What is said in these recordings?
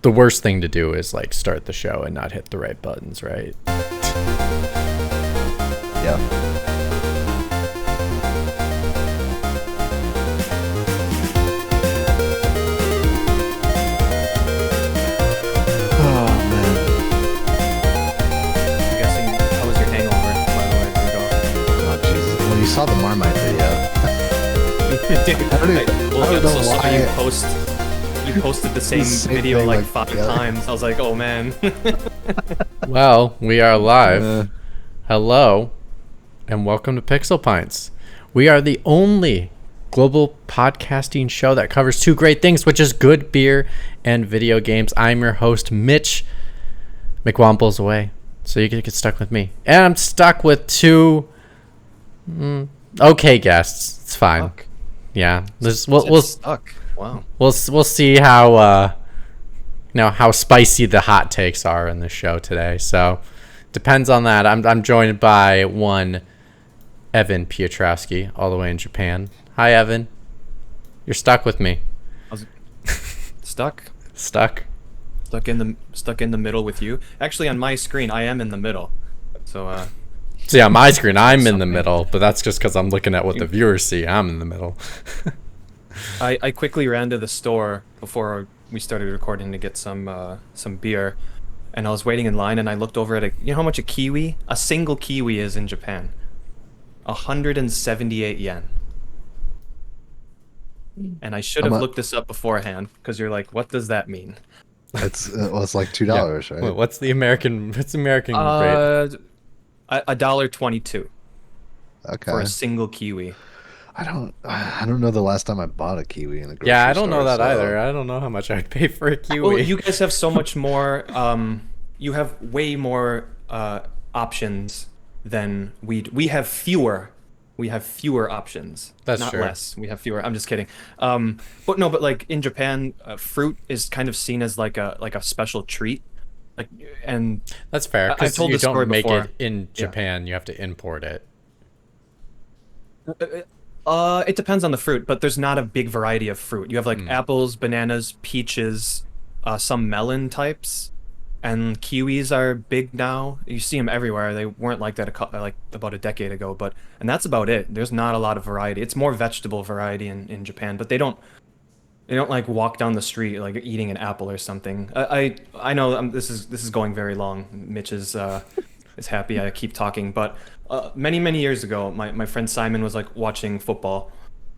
the worst thing to do is like start the show and not hit the right buttons, right? Yeah. You saw the Marmite video. Dude, you posted the same video thing, like 5 times. I was like, oh man. Well, we are live. Hello, and welcome to Pixel Pints. We are the only global podcasting show that covers 2 great things, which is good beer and video games. I'm your host, Mitch. McWomple's away, so you can get stuck with me. And I'm stuck with 2... okay, guests. It's fine. Stuck. Yeah, we'll stuck. Wow. We'll see how how spicy the hot takes are in the show today. So depends on that. I'm joined by one Evan Piotrowski, all the way in Japan. Hi, Evan. You're stuck with me. Stuck. Stuck in the middle with you. Actually, on my screen, I am in the middle. So. See, on my screen, I'm in the middle, but that's just because I'm looking at what the viewers see. I'm in the middle. I quickly ran to the store before we started recording to get some beer, and I was waiting in line, and I looked over at you know how much a single kiwi is in Japan? 178 yen. And I should have looked this up beforehand, because you're like, what does that mean? It's like $2, right? Wait, what's the American rate? $1.22. Okay. For a single kiwi. I don't know the last time I bought a kiwi in a grocery store. Yeah, I don't know that either. I don't know how much I'd pay for a kiwi. Well, you guys have so much more. You have way more options than we have fewer. We have fewer options. That's not true. Less. We have fewer. I'm just kidding. But like in Japan, fruit is kind of seen as like a special treat. And that's fair, because you don't make it in Japan. You have to import it. It depends on the fruit, but there's not a big variety of fruit. You have apples, bananas, peaches, some melon types, and kiwis are big now. You see them everywhere. They weren't like that about a decade ago, and that's about it. There's not a lot of variety. It's more vegetable variety in Japan, but they don't like walk down the street like eating an apple or something. I know this is going very long. Mitch is happy I keep talking, but many years ago, my friend Simon was like watching football,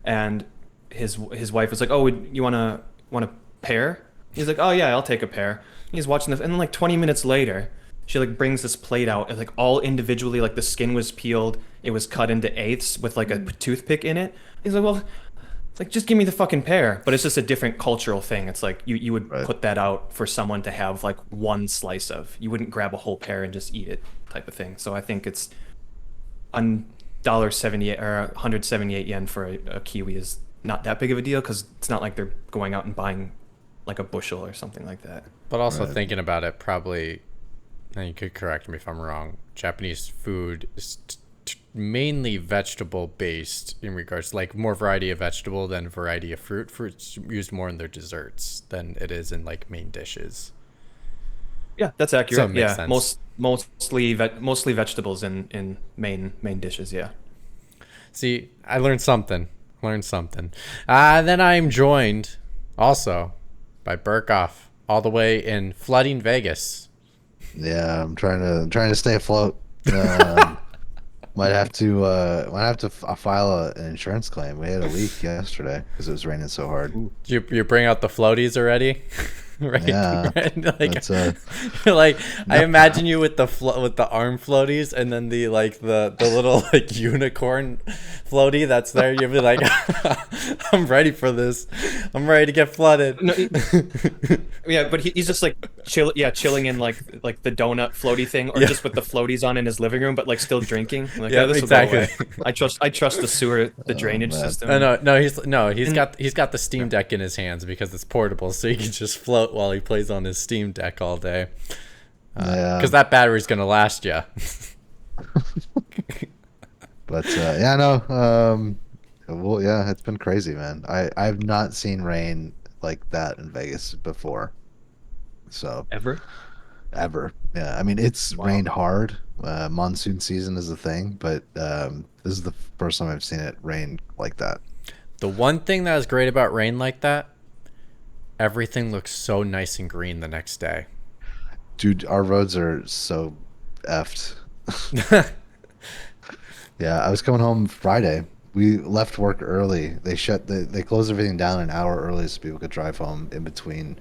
and his wife was like, "Oh, you want a pear?" He's like, "Oh yeah, I'll take a pear." He's watching this, and then like 20 minutes later, she like brings this plate out, and like all individually, like the skin was peeled, it was cut into eighths with like a toothpick in it. He's like, "Well, it's like, just give me the fucking pear." But it's just a different cultural thing. It's like you would put that out for someone to have like one slice of. You wouldn't grab a whole pear and just eat it, type of thing. So I think it's $1.78 or 178 yen for a kiwi is not that big of a deal, because it's not like they're going out and buying like a bushel or something like that. But also thinking about it, probably, and you could correct me if I'm wrong, Japanese food is mainly vegetable based in regards to like more variety of vegetable than variety of fruit. Fruit's used more in their desserts than it is in like main dishes. Yeah, that's accurate. So yeah, sense. mostly vegetables in main dishes. Yeah. See, I learned something. Then I'm joined also by Burkoff, all the way in flooding Vegas. Yeah, I'm trying to stay afloat. Might have to file an insurance claim. We had a leak yesterday because it was raining so hard. Did you bring out the floaties already? Right. Yeah. Like, like I imagine you with the arm floaties, and then the little like unicorn floaty that's there. You'll be like, I'm ready for this. I'm ready to get flooded. No, yeah, but he's just like chilling in like the donut floaty thing, or just with the floaties on in his living room, but like still drinking. Like, yeah, this exactly. Will go away. I trust the sewer, the drainage system. He's got the Steam Deck in his hands because it's portable, so he can just float while he plays on his Steam Deck all day. Because that battery's gonna last you. But well, yeah, it's been crazy, man. I've not seen rain like that in Vegas before. So Ever? ever. Yeah. I mean, it's Wow. rained hard. Monsoon season is a thing, but this is the first time I've seen it rain like that. The one thing that is great about rain like that, everything looks so nice and green the next day. Dude, our roads are so effed. Yeah, I was coming home Friday. We left work early. They closed everything down an hour early so people could drive home in between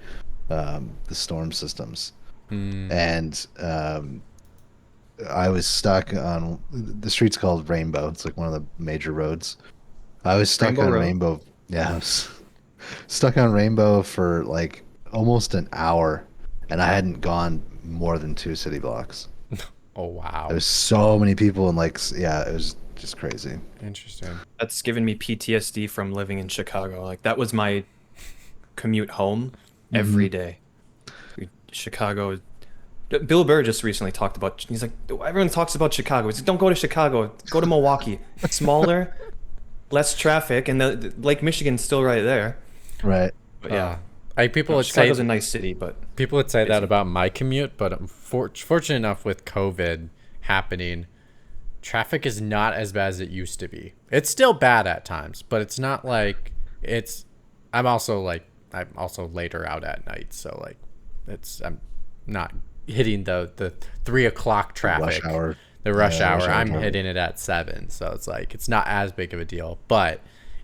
the storm systems. Hmm. And I was stuck on the street's called Rainbow. It's like one of the major roads. I was stuck Rainbow on Road? Rainbow. Yeah, I was stuck on Rainbow for like almost an hour, and I hadn't gone more than 2 city blocks. Oh, wow. There's so many people and yeah, it was just crazy. Interesting. That's given me PTSD from living in Chicago. Like that was my commute home Hmm. every day. Chicago. Bill Burr just recently talked about. He's like, everyone talks about Chicago. He's like, don't go to Chicago. Go to Milwaukee. Smaller, less traffic, and the Lake Michigan's still right there. Right. But yeah, Uh, I people no, would say Chicago's a nice city, but People would say that busy. about my commute, but I'm fortunate enough with COVID happening, traffic is not as bad as it used to be. It's still bad at times, but it's not like it's. I'm also later out at night, so like I'm not hitting the 3 o'clock Rush traffic, hour. the rush Yeah, hour. rush hour I'm traffic. hitting it at 7, so it's like it's not as big of a deal, but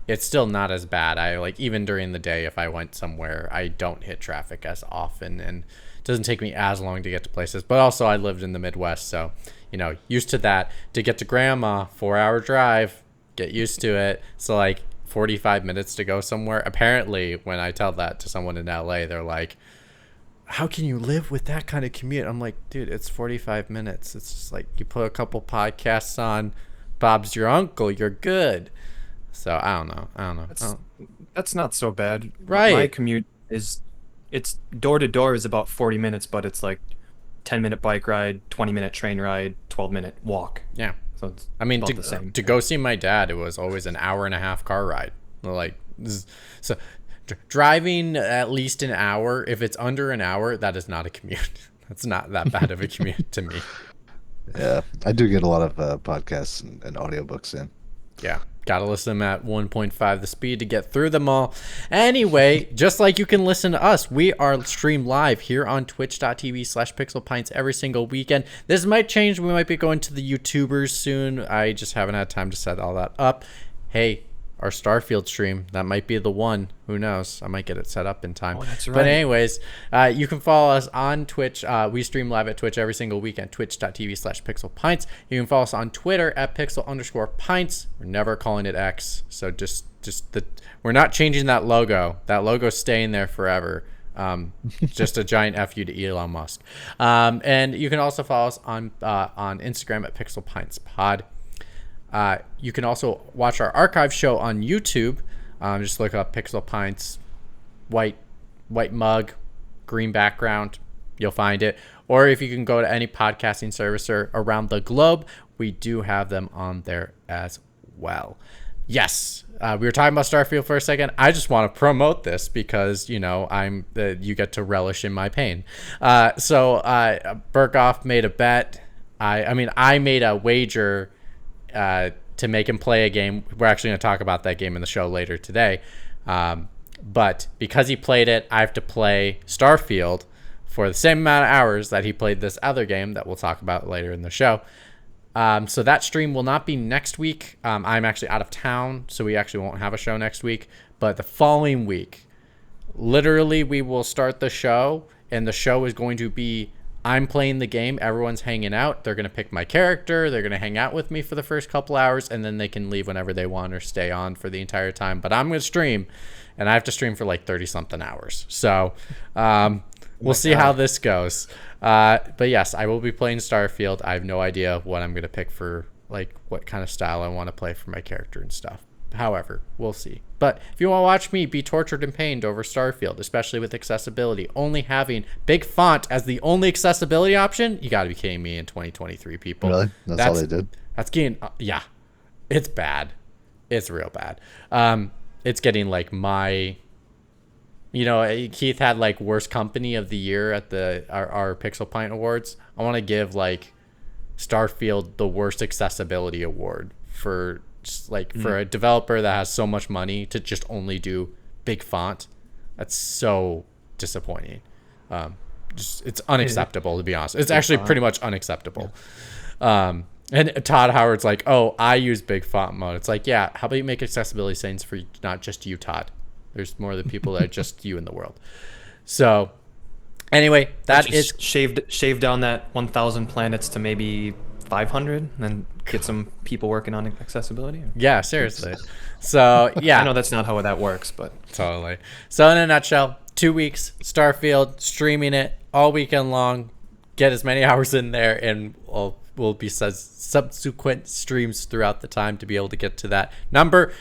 it's still not as bad. I like even during the day if I went somewhere, I don't hit traffic as often and it doesn't take me as long to get to places. But also I lived in the Midwest, so used to that. To get to grandma, 4-hour drive, get used to it. So like 45 minutes to go somewhere. Apparently, when I tell that to someone in LA, they're like, how can you live with that kind of commute? I'm like, dude, it's 45 minutes. It's just like you put a couple podcasts on, Bob's your uncle, you're good. So I don't know. I don't know. That's that's not so bad. My Right. commute is, it's door to door is about 40 minutes, but it's like 10-minute bike ride, 20-minute train ride, 12-minute walk. Yeah. So it's I mean, about the same. to go see my dad, it was always an hour and a half car ride. Like, so driving at least an hour, if it's under an hour, that is not a commute. That's not that bad of a commute to me. Yeah, I do get a lot of podcasts and audiobooks in. Yeah. Gotta listen to them at 1.5 the speed to get through them all. Anyway, just like you can listen to us, we are streamed live here on twitch.tv/pixelpints every single weekend. This might change. We might be going to the YouTubers soon. I just haven't had time to set all that up. Hey, our Starfield stream, that might be the one. Who knows? I might get it set up in time. Oh, that's But right. anyways, you can follow us on Twitch. We stream live at Twitch every single weekend, twitch.tv/pixelpints. You can follow us on Twitter at pixel_pints. We're never calling it X. So we're not changing that logo. That logo's staying there forever. Just a giant F you to Elon Musk. And you can also follow us on Instagram at pixelpintspod. You can also watch our archive show on YouTube. Just look up Pixel Pints, white mug, green background. You'll find it. Or if you can go to any podcasting servicer around the globe, we do have them on there as well. Yes, we were talking about Starfield for a second. I just want to promote this because you get to relish in my pain. So Burkoff made a bet. I made a wager to make him play a game. We're actually going to talk about that game in the show later today. But because he played it, I have to play Starfield for the same amount of hours that he played this other game that we'll talk about later in the show. So that stream will not be next week. I'm actually out of town, so we actually won't have a show next week. But the following week, literally, we will start the show, and the show is going to be I'm playing the game, everyone's hanging out, they're going to pick my character, they're going to hang out with me for the first couple hours, and then they can leave whenever they want or stay on for the entire time. But I'm going to stream, and I have to stream for like 30-something hours. So we'll see how this goes. But yes, I will be playing Starfield. I have no idea what I'm going to pick for, like, what kind of style I want to play for my character and stuff. However, we'll see. But if you want to watch me be tortured and pained over Starfield, especially with accessibility, only having big font as the only accessibility option, you got to be kidding me in 2023, people. Really? That's all they did? That's getting, yeah, it's bad. It's real bad. It's getting like my You know, Keith had like worst company of the year at our Pixel Pint Awards. I want to give like Starfield the worst accessibility award for just like for a developer that has so much money to just only do big font. That's so disappointing. Just it's unacceptable, to be honest. It's actually pretty much unacceptable. And Todd Howard's like, oh, I use big font mode. It's like, yeah, how about you make accessibility settings for not just you, Todd? There's more of the people that are just you in the world. So anyway, that is shave down that 1,000 planets to maybe 500 and then get some people working on accessibility. Yeah, seriously. So yeah, I know that's not how that works, but totally. So in a nutshell, 2 weeks, Starfield, streaming it all weekend long. Get as many hours in there, and will be subsequent streams throughout the time to be able to get to that number.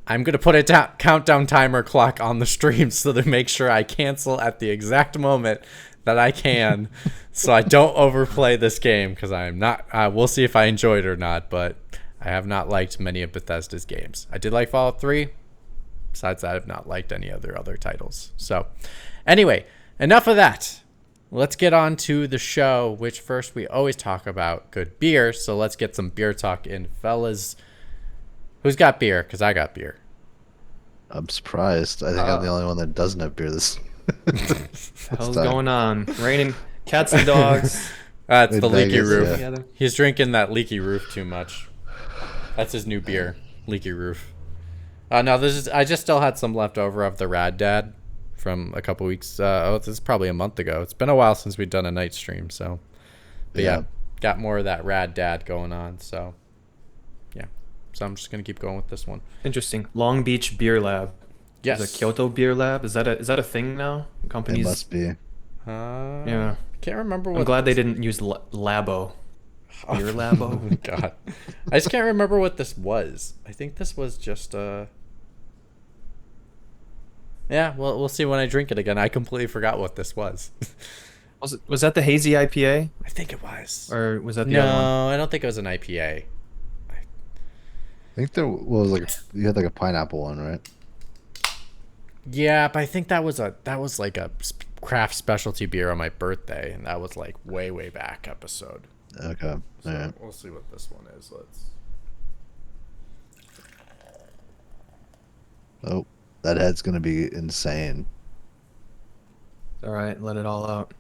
I'm going to put a countdown timer clock on the stream so to make sure I cancel at the exact moment that I can so I don't overplay this game, because I'm not we'll see if I enjoy it or not, but I have not liked many of Bethesda's games. I did like Fallout 3. Besides that, I've not liked any other titles. So anyway, enough of that. Let's get on to the show, which first we always talk about good beer. So let's get some beer talk in, fellas. Who's got beer? Because I got beer. I'm surprised. I think I'm the only one that doesn't have beer this. Hell's going on? Raining cats and dogs. That's the leaky Vegas, roof. Yeah. He's drinking that leaky roof too much. That's his new beer, leaky roof. No, I just still had some left over of the Rad Dad from a couple weeks. This is probably a month ago. It's been a while since we've done a night stream, so. But yeah, got more of that Rad Dad going on, so. Yeah. So I'm just gonna keep going with this one. Interesting. Long Beach Beer Lab. Yes. There's a Kyoto Beer Lab. Is that a thing now? Companies. It must be. Yeah. Can't remember what. I'm glad they didn't use Labo. Beer Labo. Oh God. I just can't remember what this was. I think this was just Yeah, well, we'll see when I drink it again. I completely forgot what this was. Was that the hazy IPA? I think it was. Or was that the other one? No, I don't think it was an IPA. I think there was like you had like a pineapple one, right? Yeah, but I think that was like a craft specialty beer on my birthday, and that was like way back episode. Okay. So All right. we'll see what this one is. Let's. Oh, that head's gonna be insane. All right, let it all out.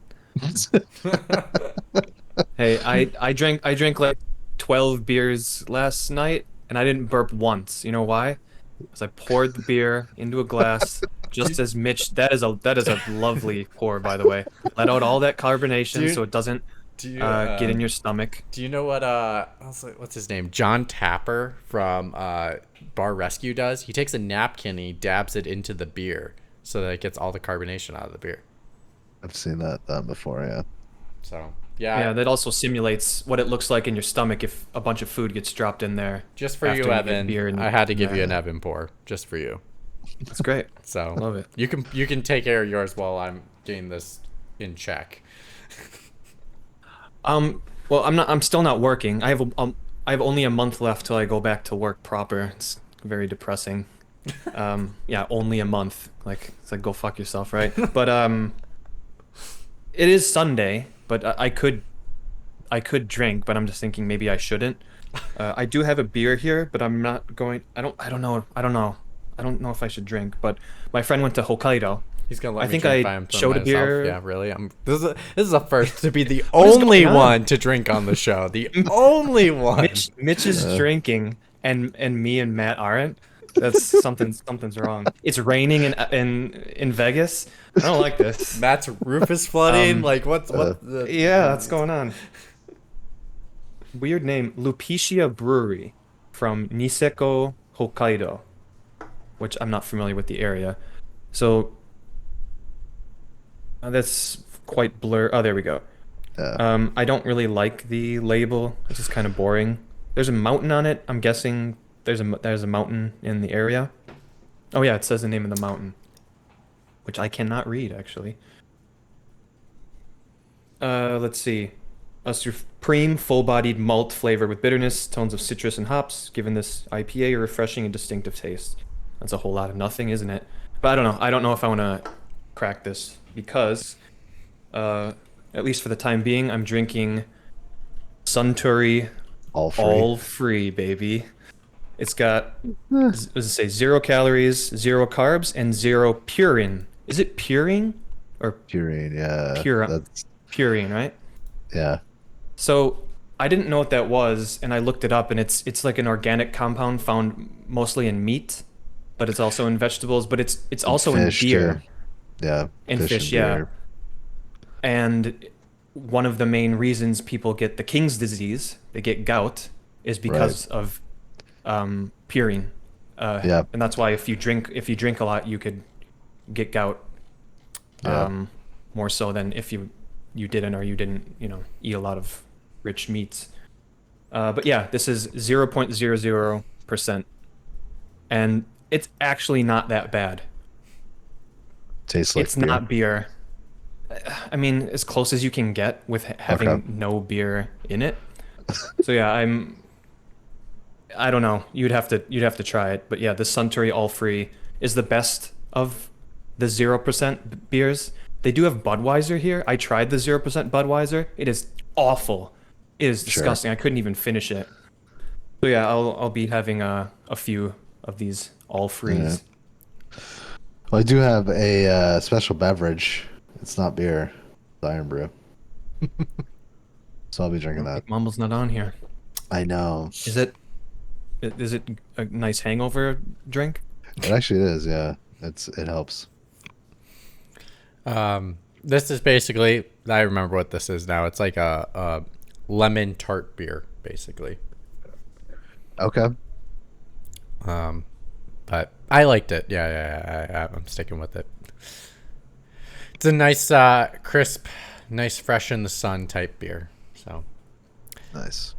Hey, I drank like 12 beers last night, and I didn't burp once. You know why? Because I poured the beer into a glass, just as Mitch. That is a lovely pour, by the way. Let out all that carbonation so it doesn't get in your stomach. Do you know what what's his name? John Tapper from Bar Rescue does? He takes a napkin and he dabs it into the beer so that it gets all the carbonation out of the beer. I've seen that done before, yeah. So Yeah, that also simulates what it looks like in your stomach if a bunch of food gets dropped in there. Just for after you, get Evan. beer and- I had to give you an Evan pour just for you. That's great. So Love it. You can take care of yours while I'm getting this in check. Well, I'm still not working. I have only a month left till I go back to work proper. It's very depressing. Yeah, only a month. It's like go fuck yourself, right? But it is Sunday, but I could drink, but I'm just thinking maybe I shouldn't. I do have a beer here, but I'm not going. I don't know if I should drink. But my friend went to Hokkaido. He's gonna let I me think drink I by him- showed a myself. beer. Yeah, really. This is a first to be the is only going on? one to drink on the show. The only one. Mitch is drinking, and me and Matt aren't. That's something's wrong. It's raining in Vegas. I don't like this. Matt's roof is flooding. Like what? Yeah, that's going on. Weird name, Lupicia Brewery, from Niseko, Hokkaido, which I'm not familiar with the area. So that's quite blur. Oh, there we go. I don't really like the label. It's just kind of boring. There's a mountain on it. I'm guessing there's a mountain in the area. Oh yeah, it says the name of the mountain, which I cannot read actually. Let's see. A supreme full-bodied malt flavor with bitterness, tones of citrus and hops, giving this IPA a refreshing and distinctive taste. That's a whole lot of nothing, isn't it? But I don't know. I don't know if I want to crack this because, at least for the time being, I'm drinking Suntory All free. All Free, baby. It's got, Eh, what does it say? 0 calories, 0 carbs, and 0 purine. Is it purine or purine, yeah. pure That's purine, right? yeah. So I didn't know what that was, and I looked it up, and it's like an organic compound found mostly in meat, but it's also in vegetables, but it's also in Fish beer. too. Yeah. In Fish fish, and yeah. beer. And one of the main reasons people get the King's disease, they get gout, is because of purine. Yeah. And that's why if you drink a lot, you could get gout Yeah. more so than if you didn't, or you didn't, eat a lot of rich meats. But yeah, this is 0.00%, and it's actually not that bad. Tastes like It's beer. not beer. I mean, as close as you can get with having Okay. no beer in it. So yeah, I don't know. You'd have to try it. But yeah, the Suntory All Free is the best of the 0% beers. They do have Budweiser here. I tried the 0% Budweiser. It is awful. It is Sure. disgusting. I couldn't even finish it. So yeah, I'll be having a few of these All Frees. Well, I do have a special beverage. It's not beer. It's Iron Brew. So I'll be drinking that. Mumble's not on here. I know. Is it a nice hangover drink? It actually is, yeah. It helps. This is basically, I remember what this is now. It's like a lemon tart beer, basically. Okay. But I liked it. Yeah. I'm sticking with it. It's a nice, crisp, nice, fresh in the sun type beer. So, Nice.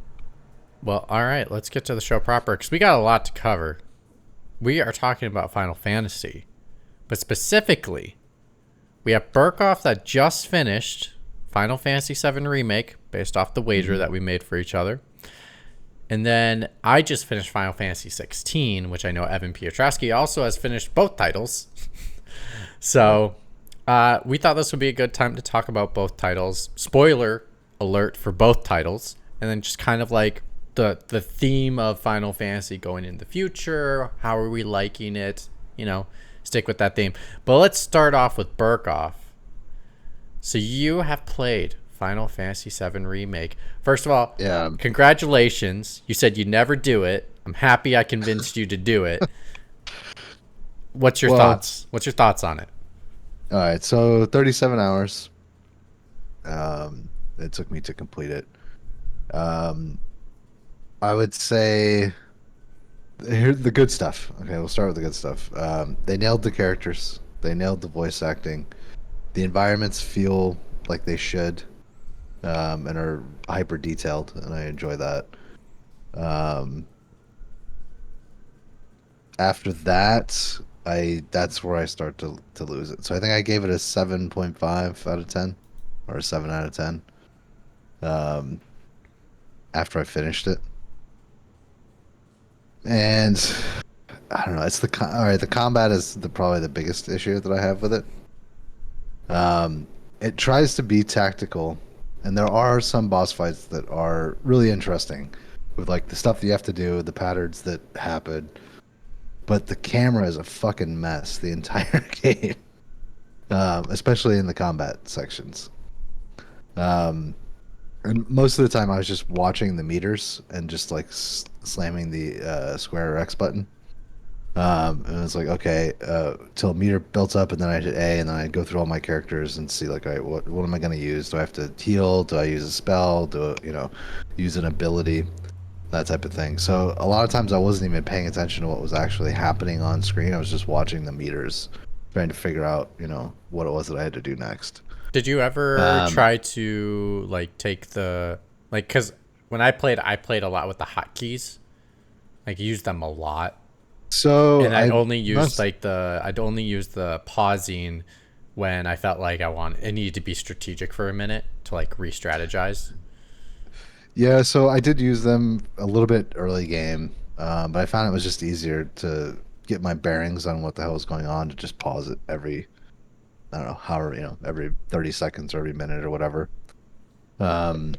well, all right, let's get to the show proper because we got a lot to cover. We are talking about Final Fantasy, but specifically, we have Burkoff that just finished Final Fantasy VII Remake based off the wager that we made for each other. And then I just finished Final Fantasy 16, which I know Evan Piotrowski also has finished both titles. So we thought this would be a good time to talk about both titles. Spoiler alert for both titles. And then just kind of like the theme of Final Fantasy going in the future. How are we liking it? Stick with that theme. But let's start off with Burkoff. So you have played Final Fantasy VII Remake. First of all, Yeah. congratulations. You said you'd never do it. I'm happy I convinced you to do it. What's your thoughts? What's your thoughts on it? All right. So 37 hours. It took me to complete it. I would say here's the good stuff. Okay, we'll start with the good stuff. They nailed the characters. They nailed the voice acting. The environments feel like they should, and are hyper detailed, and I enjoy that. After that, that's where I start to lose it. So I think I gave it a 7.5 out of 10, or a 7 out of 10. After I finished it, and I don't know. It's all right. The combat is probably the biggest issue that I have with it. It tries to be tactical, and there are some boss fights that are really interesting, with like the stuff that you have to do, the patterns that happen. But the camera is a fucking mess the entire game, especially in the combat sections. And most of the time, I was just watching the meters and just like slamming the square or X button. And it's like, okay, till a meter built up, and then I hit A, and then I'd go through all my characters and see like, all right, what am I going to use? Do I have to heal? Do I use a spell? Do I, use an ability? That type of thing. So a lot of times I wasn't even paying attention to what was actually happening on screen. I was just watching the meters, trying to figure out, what it was that I had to do next. Did you ever try to like take because when I played a lot with the hotkeys, like used them a lot. So And I'd only use the pausing when I felt like it needed to be strategic for a minute to like re-strategize. Yeah, so I did use them a little bit early game, but I found it was just easier to get my bearings on what the hell was going on to just pause it every, I don't know, however, every 30 seconds or every minute or whatever. Um,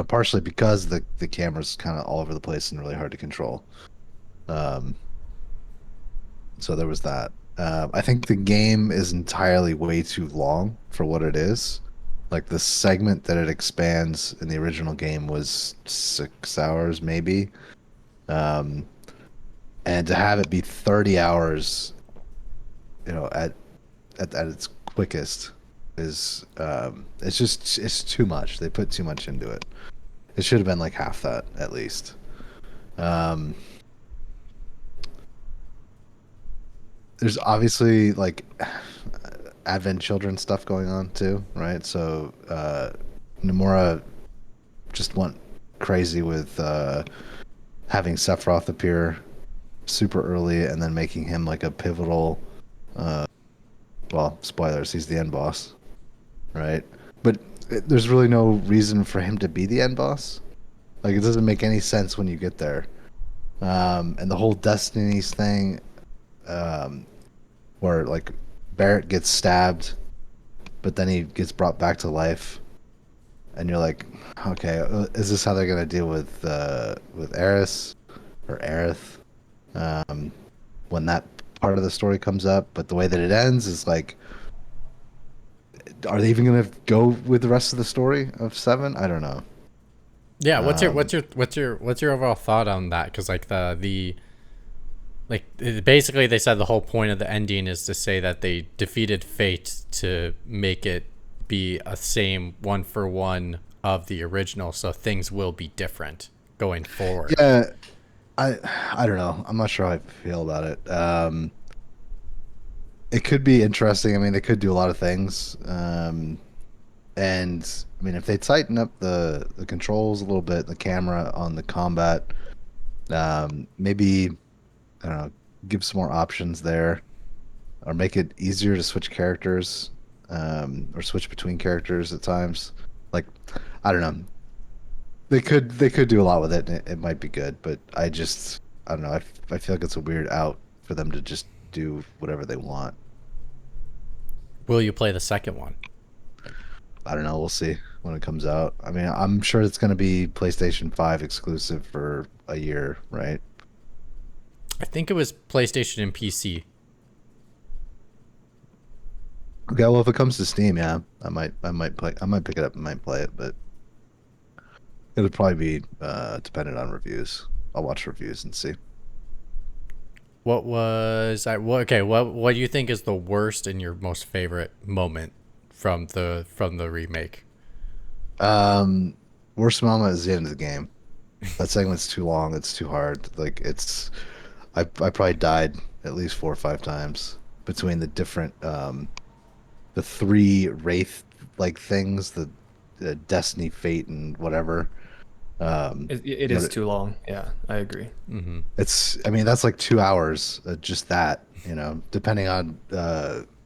Partially because the camera's kind of all over the place and really hard to control. Um, so there was that. I think the game is entirely way too long for what it is. Like the segment that it expands in the original game was 6 hours, maybe. Um, and to have it be 30 hours, at its quickest is it's too much. They put too much into it. It should have been like half that at least. Um, there's obviously like Advent Children stuff going on too, right? So Nomura just went crazy with having Sephiroth appear super early and then making him like a pivotal. Well, spoilers, he's the end boss, right? But there's really no reason for him to be the end boss. Like it doesn't make any sense when you get there. And the whole Destinies thing, um, where like Barrett gets stabbed, but then he gets brought back to life, and you're like, okay, is this how they're gonna deal with Eris or Aerith when that part of the story comes up? But the way that it ends is like, are they even gonna go with the rest of the story of Seven? I don't know. Yeah, what's your overall thought on that? Because like basically they said the whole point of the ending is to say that they defeated fate to make it be a same one for one of the original, so things will be different going forward. Yeah, I don't know. I'm not sure how I feel about it. It could be interesting. I mean, they could do a lot of things. And I mean, if they tighten up the controls a little bit, the camera on the combat, maybe I don't know, give some more options there, or make it easier to switch characters, or switch between characters at times. Like, I don't know. They could do a lot with it, and it might be good. But I don't know. I feel like it's a weird out for them to just do whatever they want. Will you play the second one? I don't know. We'll see when it comes out. I mean, I'm sure it's going to be PlayStation 5 exclusive for a year, right? I think it was PlayStation and PC. Okay, well, if it comes to Steam, yeah, I might pick it up and might play it, but it'll probably be dependent on reviews. I'll watch reviews and see. What was I? What do you think is the worst and your most favorite moment from the remake? Worst moment is the end of the game. That segment's too long. It's too hard. Like I probably died at least 4 or 5 times between the different the three wraith like things, the Destiny, Fate, and whatever. It is too long. Yeah, I agree. Mm-hmm. I mean, that's like 2 hours, just that, depending on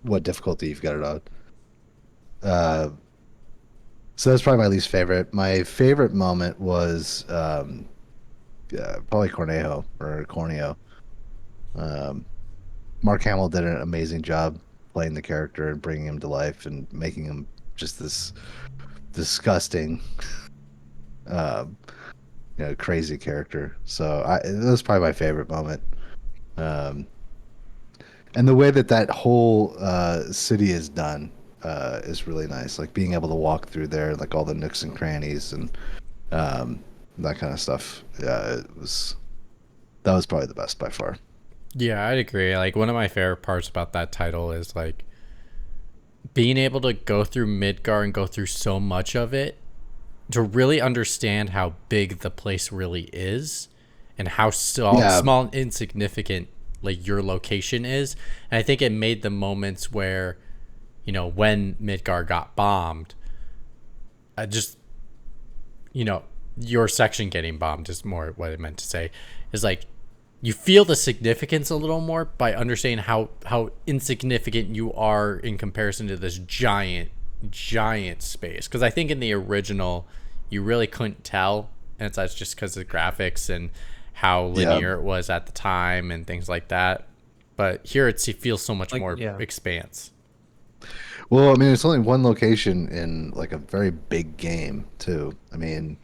what difficulty you've got it on. So that's probably my least favorite. My favorite moment was probably Cornejo or Corneo. Mark Hamill did an amazing job playing the character and bringing him to life and making him just this disgusting, crazy character. So that was probably my favorite moment. And the way that whole city is done is really nice. Like being able to walk through there, like all the nooks and crannies and that kind of stuff. Yeah, that was probably the best by far. Yeah, I'd agree. Like one of my favorite parts about that title is like being able to go through Midgar and go through so much of it to really understand how big the place really is and how small and insignificant like your location is. And I think it made the moments where, when Midgar got bombed, your section getting bombed is more what I meant to say, is like you feel the significance a little more by understanding how insignificant you are in comparison to this giant space. Because I think in the original you really couldn't tell, and that's just because of the graphics and how Yeah. linear it was at the time and things like that. But here it feels so much Like, more yeah. expanse. Well, I mean, it's only one location in like a very big game too. I mean,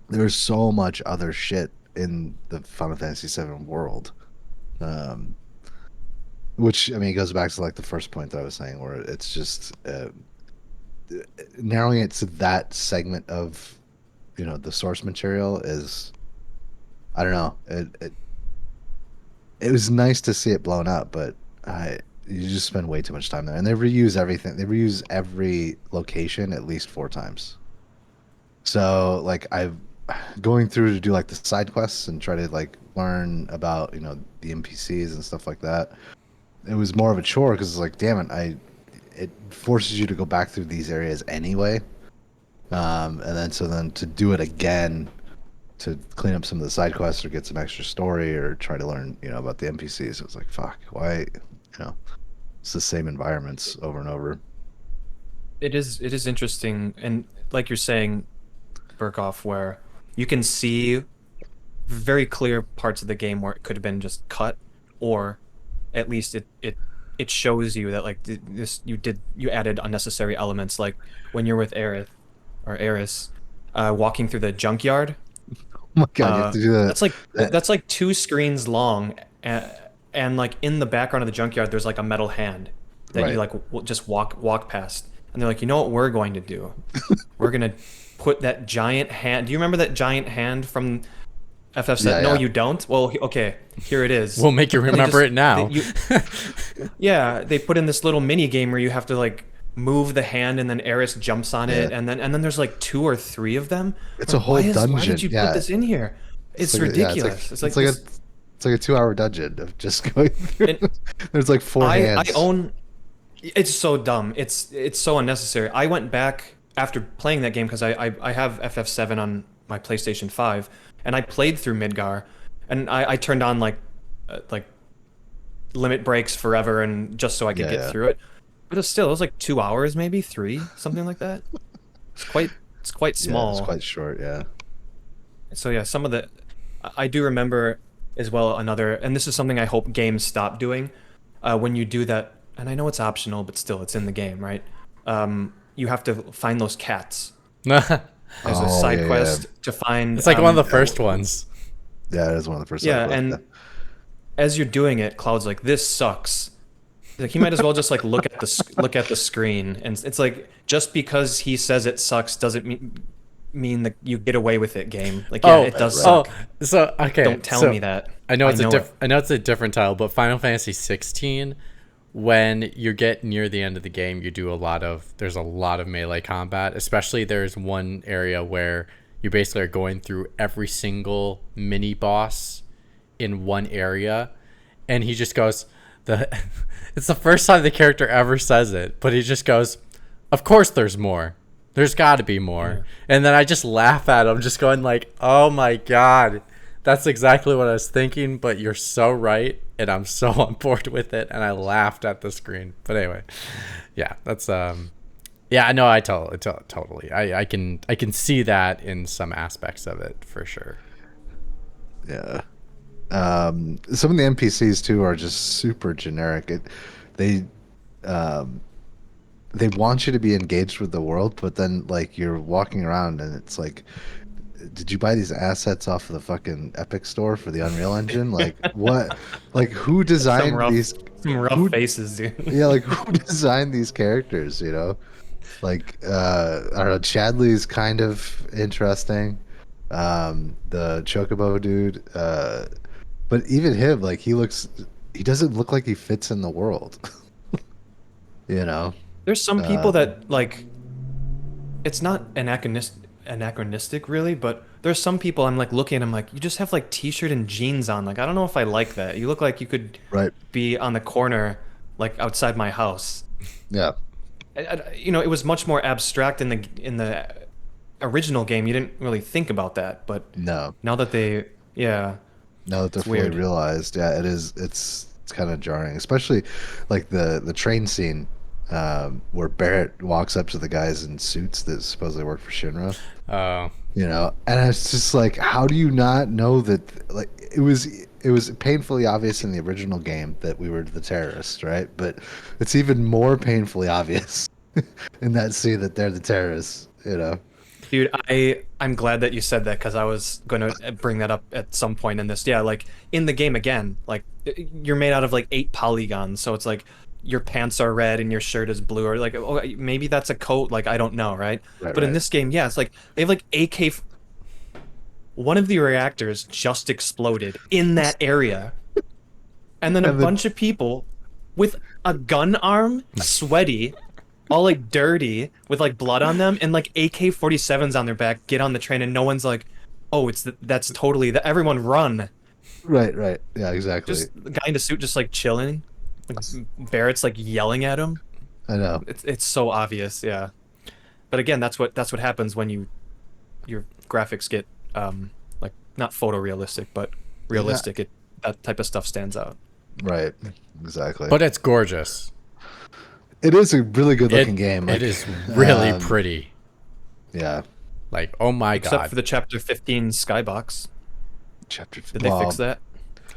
there's so much other shit in the Final Fantasy VII world. Um, which I mean, it goes back to like the first point that I was saying, where it's just narrowing it to that segment of, the source material is, I don't know. It was nice to see it blown up, but you just spend way too much time there, and they reuse everything. They reuse every location at least 4 times. So like I've going through to do like the side quests and try to like learn about the NPCs and stuff like that. It was more of a chore because it's like, damn it, it forces you to go back through these areas anyway. And then to do it again to clean up some of the side quests or get some extra story or try to learn about the NPCs. It was like, fuck, why it's the same environments over and over. It is interesting, and like you're saying, Burkoff, where you can see very clear parts of the game where it could have been just cut, or at least it shows you that like this you added unnecessary elements, like when you're with Aerith or Eris, walking through the junkyard. Oh my god, you have to do That's like that. that's like 2 screens long, and like in the background of the junkyard, there's like a metal hand that Right. you like just walk past, and they're like, you know what we're going to do? We're gonna put that giant hand. Do you remember that giant hand from FF7? Yeah, No, yeah. you don't. Well, okay, here it is. We'll make you They remember just- it now. yeah, they put in this little mini game where you have to like move the hand, and then Eris jumps on it, Yeah. and then there's like 2 or 3 of them. It's Like, a whole why dungeon. did you Yeah. put this in here? It's like ridiculous. it's like like this- it's like a 2-hour dungeon of just going through. And There's like 4 I hands. own. It's so dumb. It's so unnecessary. I went back after playing that game because I have FF7 on my PlayStation 5, and I played through Midgar, and I turned on like limit breaks forever, and just so I could Yeah, get yeah. through it. But it was like 2 hours, maybe 3, something like that. It's quite Yeah, small. it's quite short. Yeah. So yeah, some of the I do remember as well another, and this is something I hope games stop doing. When you do that, and I know it's optional, but still, it's in the game, right? You have to find those cats. There's a Oh, side yeah, quest to find. It's like one of the first ones. Yeah, it is one of the first. Yeah, episodes. and as you're doing it, Cloud's like, "This sucks." Like he might as well just like look at the screen, and it's like just because he says it sucks doesn't mean that you get away with it. Game, like yeah, it does suck. So okay. Don't tell so me that. I know it's it. I know it's a different title, but Final Fantasy 16, when you get near the end of the game, there's a lot of melee combat. Especially there's one area where you basically are going through every single mini boss in one area, and he just goes it's the first time the character ever says it, but he just goes, "Of course there's more. There's got to be more." Yeah. And then I just laugh at him, just going like, "Oh my god, that's exactly what I was thinking, but you're so right, and I'm so on board with it." And I laughed at the screen. But anyway, yeah, that's yeah, no, I totally. I can see that in some aspects of it for sure. Yeah. Some of the NPCs too are just super generic. They want you to be engaged with the world, but then like you're walking around and it's like, did you buy these assets off of the fucking Epic Store for the Unreal Engine? Like what? Like who designed these? Some rough faces, dude. Yeah, like who designed these characters? Like I don't know. Chadley's kind of interesting. The Chocobo dude. But even him, like he doesn't look like he fits in the world. There's some people that like, it's not anachronistic really, but there's some people I'm like looking at them like, you just have like t-shirt and jeans on. Like I don't know if I like that. You look like you could be on the corner, like outside my house. Yeah. It was much more abstract in the original game. You didn't really think about that, but No. now that they're fully realized, yeah, it is. It's kind of jarring, especially like the train scene where Barrett walks up to the guys in suits that supposedly work for Shinra. Oh, And it's just like, how do you not know that? Like, it was painfully obvious in the original game that we were the terrorists, right? But it's even more painfully obvious in that scene that they're the terrorists. Dude, I'm glad that you said that because I was going to bring that up at some point in this. Yeah, like in the game again, like you're made out of like 8 polygons, so it's like your pants are red and your shirt is blue, or like oh, maybe that's a coat. Like I don't know, right? Right, But in right. this game, yeah, it's like they have like AK. One of the reactors just exploded in that area, and then a And then- bunch of people with a gun arm, sweaty, all like dirty with like blood on them and like AK-47s on their back get on the train and no one's like, oh, that's totally that. Everyone run. Right. Yeah, exactly. Just the guy in the suit just like chilling. Like Barrett's like yelling at him. I know. It's so obvious, yeah. But again, that's what happens when your graphics get like not photorealistic but realistic. That type of stuff stands out. Right. Exactly. but it's gorgeous. it is a really good looking game. It is really um, pretty. Yeah. Like, oh my Except god. for the chapter 15 skybox. Chapter. Did they fix that?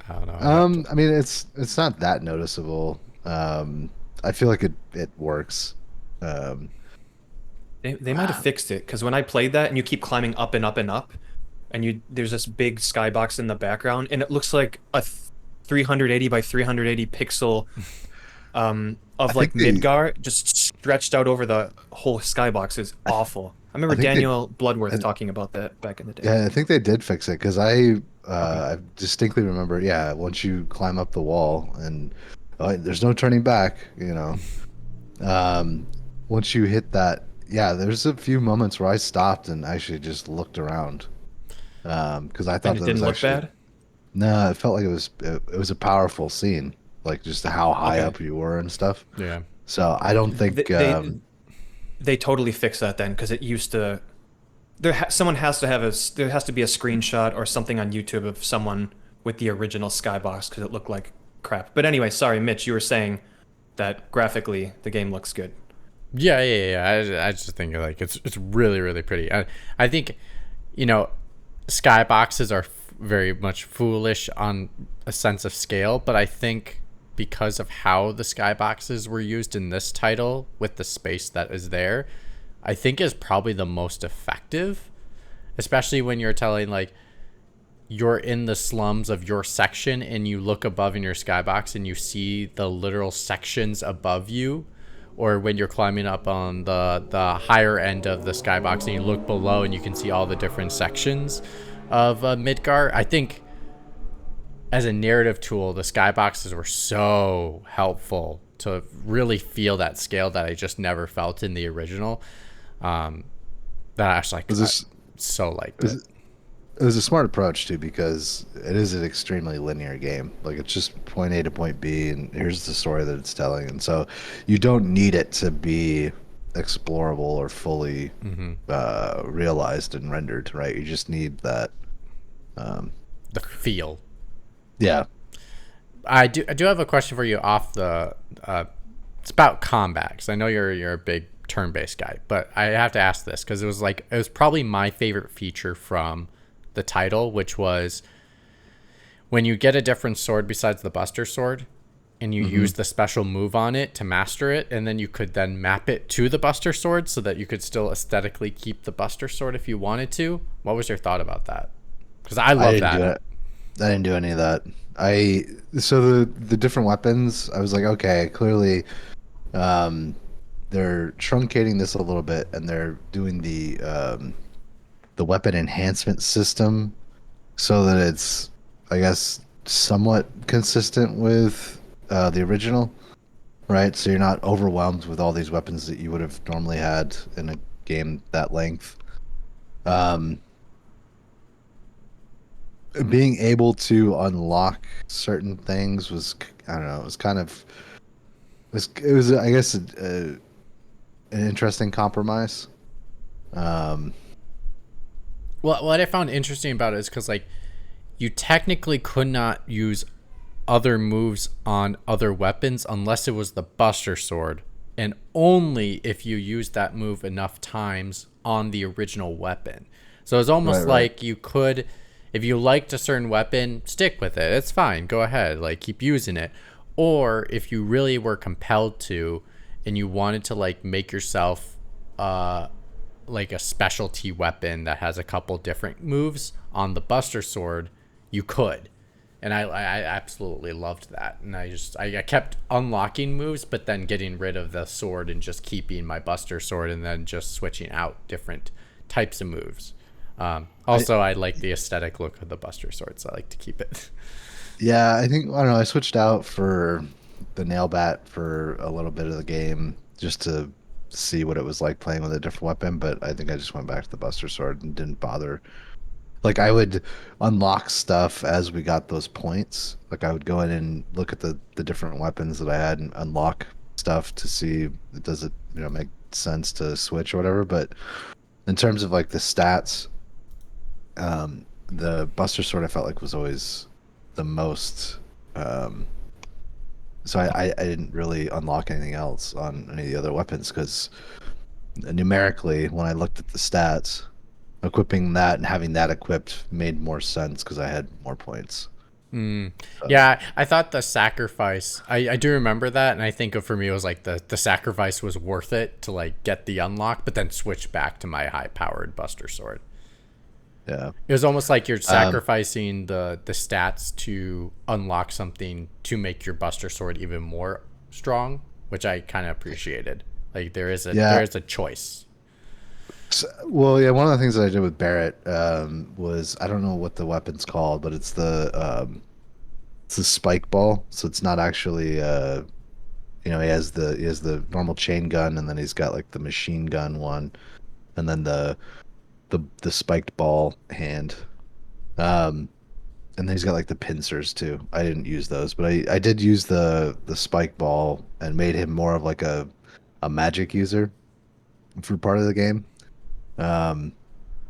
I don't know. I mean, it's not that noticeable. I feel like it works. They might have fixed it because when I played that and you keep climbing up and up and up, and there's this big skybox in the background and it looks like a 380 by 380 pixel of like think Midgar just stretched out over the whole skybox is awful. I remember think they- Daniel Bloodworth talking about that back in the day. Yeah, I think they did fix it because I distinctly remember. Yeah, once you climb up the wall and there's no turning back. Once you hit that, yeah, there's a few moments where I stopped and actually just looked around because I thought And it that didn't was look actually, bad. No, it felt like it was a powerful scene, like just how high Okay. up you were and stuff. Yeah. So I don't think They totally fixed that then because it used to. There has to be a screenshot or something on YouTube of someone with the original skybox because it looked like crap. But anyway, sorry, Mitch, you were saying that graphically the game looks good. Yeah. I just think like it's really really pretty. I think, skyboxes are very much foolish on a sense of scale, but I think because of how the skyboxes were used in this title with the space that is there, I think is probably the most effective, especially when you're telling like you're in the slums of your section and you look above in your skybox and you see the literal sections above you, or when you're climbing up on the higher end of the skybox and you look below and you can see all the different sections of Midgar. I think as a narrative tool, the skyboxes were so helpful to really feel that scale that I just never felt in the original. That I actually so liked it. it was a smart approach too because it is an extremely linear game. Like it's just point A to point B, and here's the story that it's telling. And so you don't need it to be explorable or fully realized and rendered, right? You just need that. The feel. Yeah. I do have a question for you off the. It's about combat, 'cause I know you're a big turn-based guy, but I have to ask this because it was probably my favorite feature from the title, which was when you get a different sword besides the Buster Sword, and you use the special move on it to master it, and then you could then map it to the Buster Sword so that you could still aesthetically keep the Buster Sword if you wanted to. What was your thought about that? Because I love that. I didn't do any of that. So the different weapons, I was like, okay, clearly, they're truncating this a little bit, and they're doing the weapon enhancement system so that it's, I guess, somewhat consistent with the original, right? So you're not overwhelmed with all these weapons that you would have normally had in a game that length. Being able to unlock certain things was, I don't know, it was kind of, it was I guess, an interesting compromise. Well, what I found interesting about it is because, like, you technically could not use other moves on other weapons unless it was the Buster Sword and only if you use that move enough times on the original weapon. So it's almost like you could, if you liked a certain weapon, stick with it. It's fine. Go ahead. Like, keep using it. Or if you really were compelled to and you wanted to, like, make yourself like a specialty weapon that has a couple different moves on the Buster Sword, you could. And I absolutely loved that. And I kept unlocking moves, but then getting rid of the sword and just keeping my Buster Sword and then just switching out different types of moves. Also, I like the aesthetic look of the Buster Sword, so I like to keep it. Yeah, I don't know. I switched out for the nail bat for a little bit of the game just to see what it was like playing with a different weapon, but I think I just went back to the Buster Sword and didn't bother. Like, I would unlock stuff as we got those points. Like, I would go in and look at the different weapons that I had and unlock stuff to see, does it, make sense to switch or whatever. But in terms of like the stats, the Buster Sword I felt like was always the most. So I didn't really unlock anything else on any of the other weapons because numerically, when I looked at the stats, equipping that and having that equipped made more sense because I had more points. Yeah, I thought the sacrifice, I do remember that, and I think for me it was like the sacrifice was worth it to like get the unlock, but then switch back to my high-powered Buster Sword. Yeah. It was almost like you're sacrificing the stats to unlock something to make your Buster Sword even more strong, which I kind of appreciated. Like there is a choice. So, well, yeah, one of the things that I did with Barrett was, I don't know what the weapon's called, but it's the spike ball. So it's not actually he has the normal chain gun, and then he's got like the machine gun one, and then the spiked ball hand. And then he's got like the pincers too. I didn't use those, but I did use the spike ball and made him more of like a magic user for part of the game. And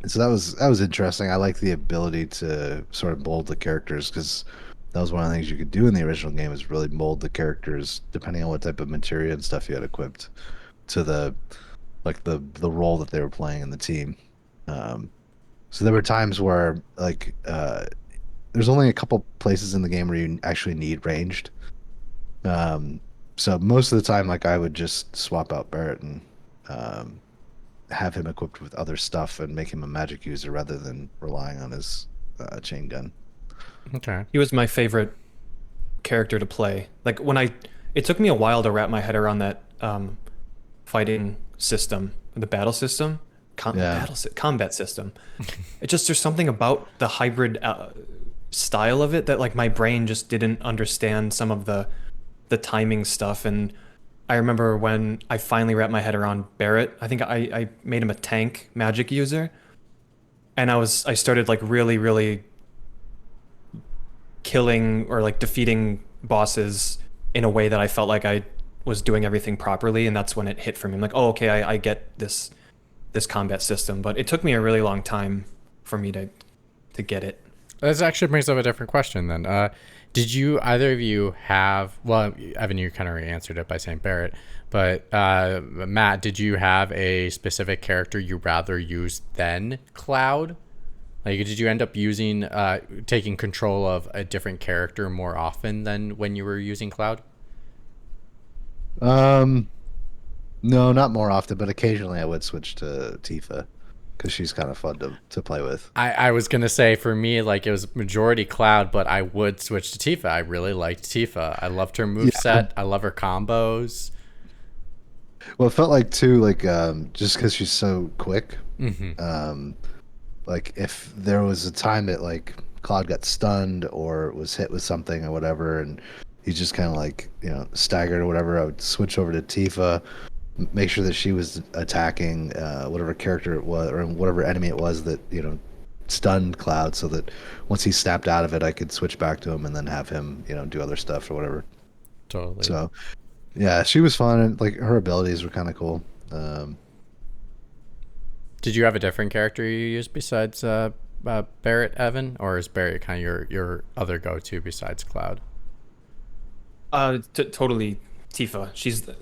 so that was interesting. I like the ability to sort of mold the characters because that was one of the things you could do in the original game is really mold the characters depending on what type of materia and stuff you had equipped to the role that they were playing in the team. So there were times where like there's only a couple places in the game where you actually need ranged. So most of the time, like I would just swap out Barrett and have him equipped with other stuff and make him a magic user rather than relying on his chain gun. Okay. He was my favorite character to play. Like it took me a while to wrap my head around that fighting system, the battle system, combat system. There's something about the hybrid style of it that like my brain just didn't understand some of the timing stuff. And I remember when I finally wrapped my head around Barrett, I think I made him a tank magic user, and I started like really, really killing or like defeating bosses in a way that I felt like I was doing everything properly, and that's when it hit for me. I'm like, oh, okay, I get this combat system, but it took me a really long time for me to get it. This actually brings up a different question then. Did you, either of you have, well, Evan, you kind of already answered it by saying Barrett, but Matt, did you have a specific character you rather use than Cloud? Like, did you end up using, taking control of a different character more often than when you were using Cloud? No, not more often, but occasionally I would switch to Tifa because she's kind of fun to play with. I was going to say, for me, like, it was majority Cloud, but I would switch to Tifa. I really liked Tifa. I loved her moveset. I love her combos. Well, it felt like, too, like, just because she's so quick, like, if there was a time that, like, Cloud got stunned or was hit with something or whatever, and he just kind of, like, staggered or whatever, I would switch over to Tifa, make sure that she was attacking whatever character it was or whatever enemy it was that stunned Cloud, so that once he snapped out of it, I could switch back to him and then have him do other stuff or whatever. Totally. So yeah, she was fun, and like her abilities were kind of cool. Did you have a different character you used besides Barrett, Evan, or is Barrett kind of your other go-to besides Cloud? Totally Tifa.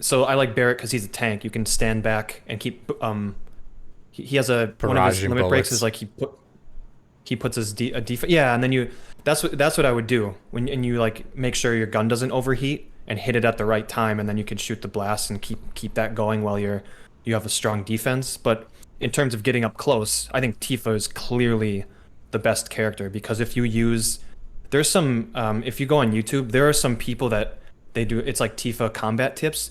So I like Barrett because he's a tank. You can stand back and keep. He has one of his Barraging limit breaks bullets. is like he puts his a defense. Yeah, and then that's what I would do and you like make sure your gun doesn't overheat and hit it at the right time, and then you can shoot the blast and keep that going while you have a strong defense. But in terms of getting up close, I think Tifa is clearly the best character because there's some if you go on YouTube, there are some people that they do it's like Tifa combat tips.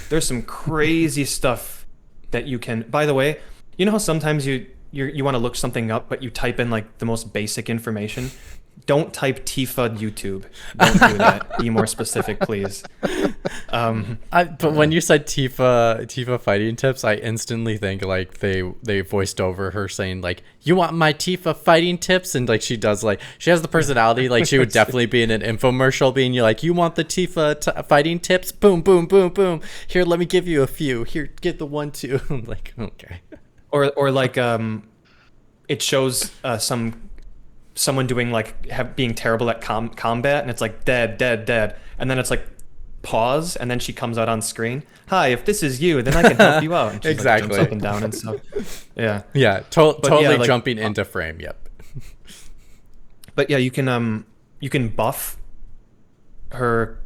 There's some crazy stuff that you can. By the way, you know how sometimes you want to look something up, but you type in like the most basic information? Don't type Tifa YouTube. Don't do that. Be more specific, please. But when you said Tifa fighting tips, I instantly think like they voiced over her saying like, "You want my Tifa fighting tips?" And like she has the personality like she would definitely be in an infomercial, being like, "You want the Tifa fighting tips? Boom, boom, boom, boom. Here, let me give you a few. Here, get the 1, 2." I'm like, okay. Or like it shows someone doing like being terrible at combat, and it's like dead, and then it's like pause, and then she comes out on screen. Hi, if this is you, then I can help you out. And she Exactly. like, jumps up and down and stuff. Yeah. Yeah, totally yeah, like, jumping into frame. Yep. But yeah, you can buff her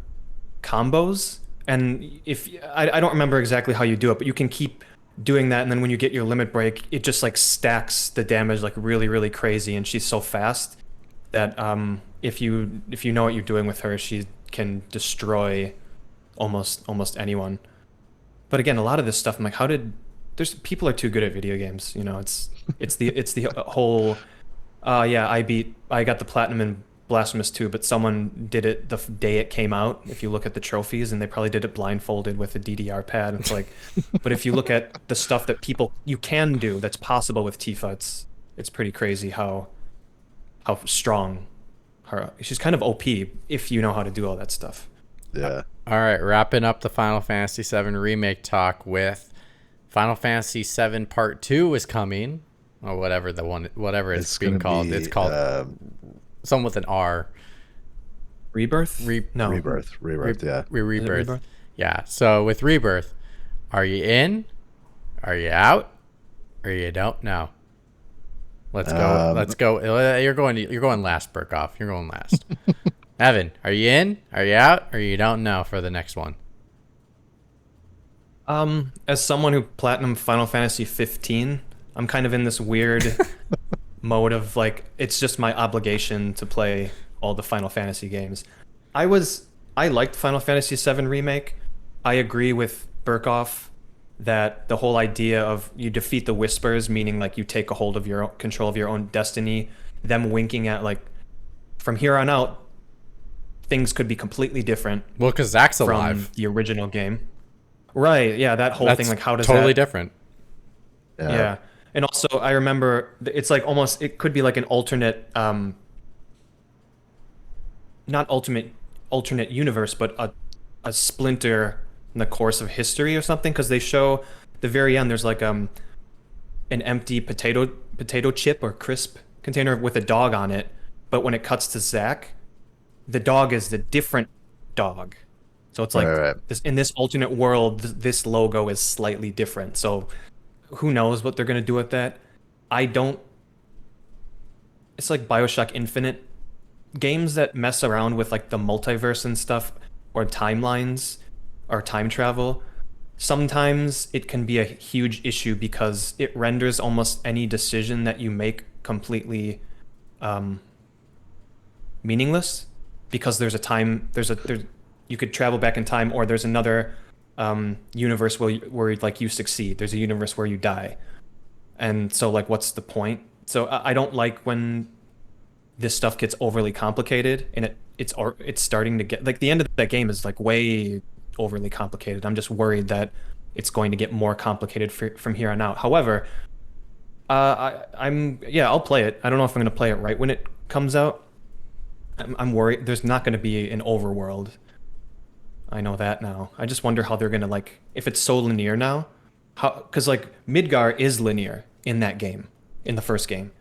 combos, and if I don't remember exactly how you do it, but you can keep doing that, and then when you get your limit break, it just like stacks the damage like really, really crazy, and she's so fast that if you know what you're doing with her, she can destroy almost anyone. But again, a lot of this stuff, I'm like, there's people are too good at video games, you know. It's the whole I got the platinum in Blasphemous 2, but someone did it the day it came out. If you look at the trophies, and they probably did it blindfolded with a DDR pad. It's like, but if you look at the stuff that you can do that's possible with Tifa, it's pretty crazy how strong she's kind of OP if you know how to do all that stuff. Yeah. All right, wrapping up the Final Fantasy VII remake talk with Final Fantasy VII Part 2 is coming, or whatever it's being called. It's called something with an R. Rebirth? No. Rebirth, yeah. Rebirth. Yeah. So with Rebirth, are you in? Are you out? Or you don't know? Let's go. You're going last, Burkoff. You're going last. Evan, are you in? Are you out? Or you don't know for the next one? As someone who platinum Final Fantasy 15, I'm kind of in this weird mode of like, it's just my obligation to play all the Final Fantasy games. I liked Final Fantasy VII Remake. I agree with Burkoff that the whole idea of you defeat the Whispers, meaning like you take a hold of control of your own destiny, them winking at like, from here on out, things could be completely different. Well, because Zach's alive. From the original game. Right, yeah, that whole thing, like how does totally that... different. Yeah. And also, I remember it's like almost, it could be like an alternate, not alternate universe, but a splinter in the course of history or something, because they show the very end, there's like an empty potato chip or crisp container with a dog on it, but when it cuts to Zack, the dog is the different dog. So it's like This, in this alternate world, this logo is slightly different. So who knows what they're going to do with that? It's like BioShock Infinite. Games that mess around with like the multiverse and stuff, or timelines, or time travel, sometimes it can be a huge issue because it renders almost any decision that you make completely meaningless, because there's a time, you could travel back in time, or there's another universe where like you succeed. There's a universe where you die, and so like, what's the point? So I don't like when this stuff gets overly complicated, and it's starting to get like, the end of that game is like way overly complicated. I'm just worried that it's going to get more complicated from here on out. However, I'll play it. I don't know if I'm going to play it right when it comes out. I'm worried there's not going to be an overworld. I know that now. I just wonder how they're going to, like, if it's so linear now, because like Midgar is linear in that game, in the first game.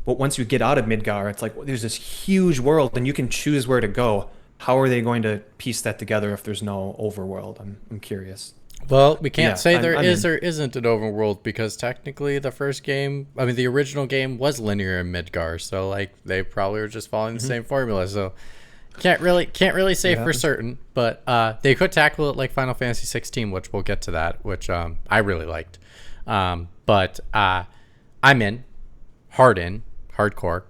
But once you get out of Midgar, it's like, there's this huge world and you can choose where to go. how are they going to piece that together if there's no overworld? I'm curious. Well, we can't Yeah, say there I'm is in. or isn't an overworld because technically the first game, I mean, the original game was linear in Midgar, so like they probably were just following the same formula. So can't really say for Yeah. certain, but they could tackle it like Final Fantasy 16, which we'll get to that, which I really liked. But I'm in, hardcore.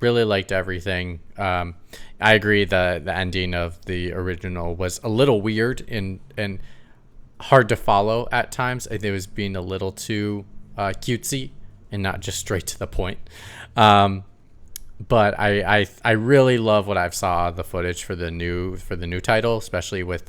Really liked everything. I agree the ending of the original was a little weird and hard to follow at times. I think it was being a little too cutesy and not just straight to the point. But I really love what I've saw the footage for the new title, especially with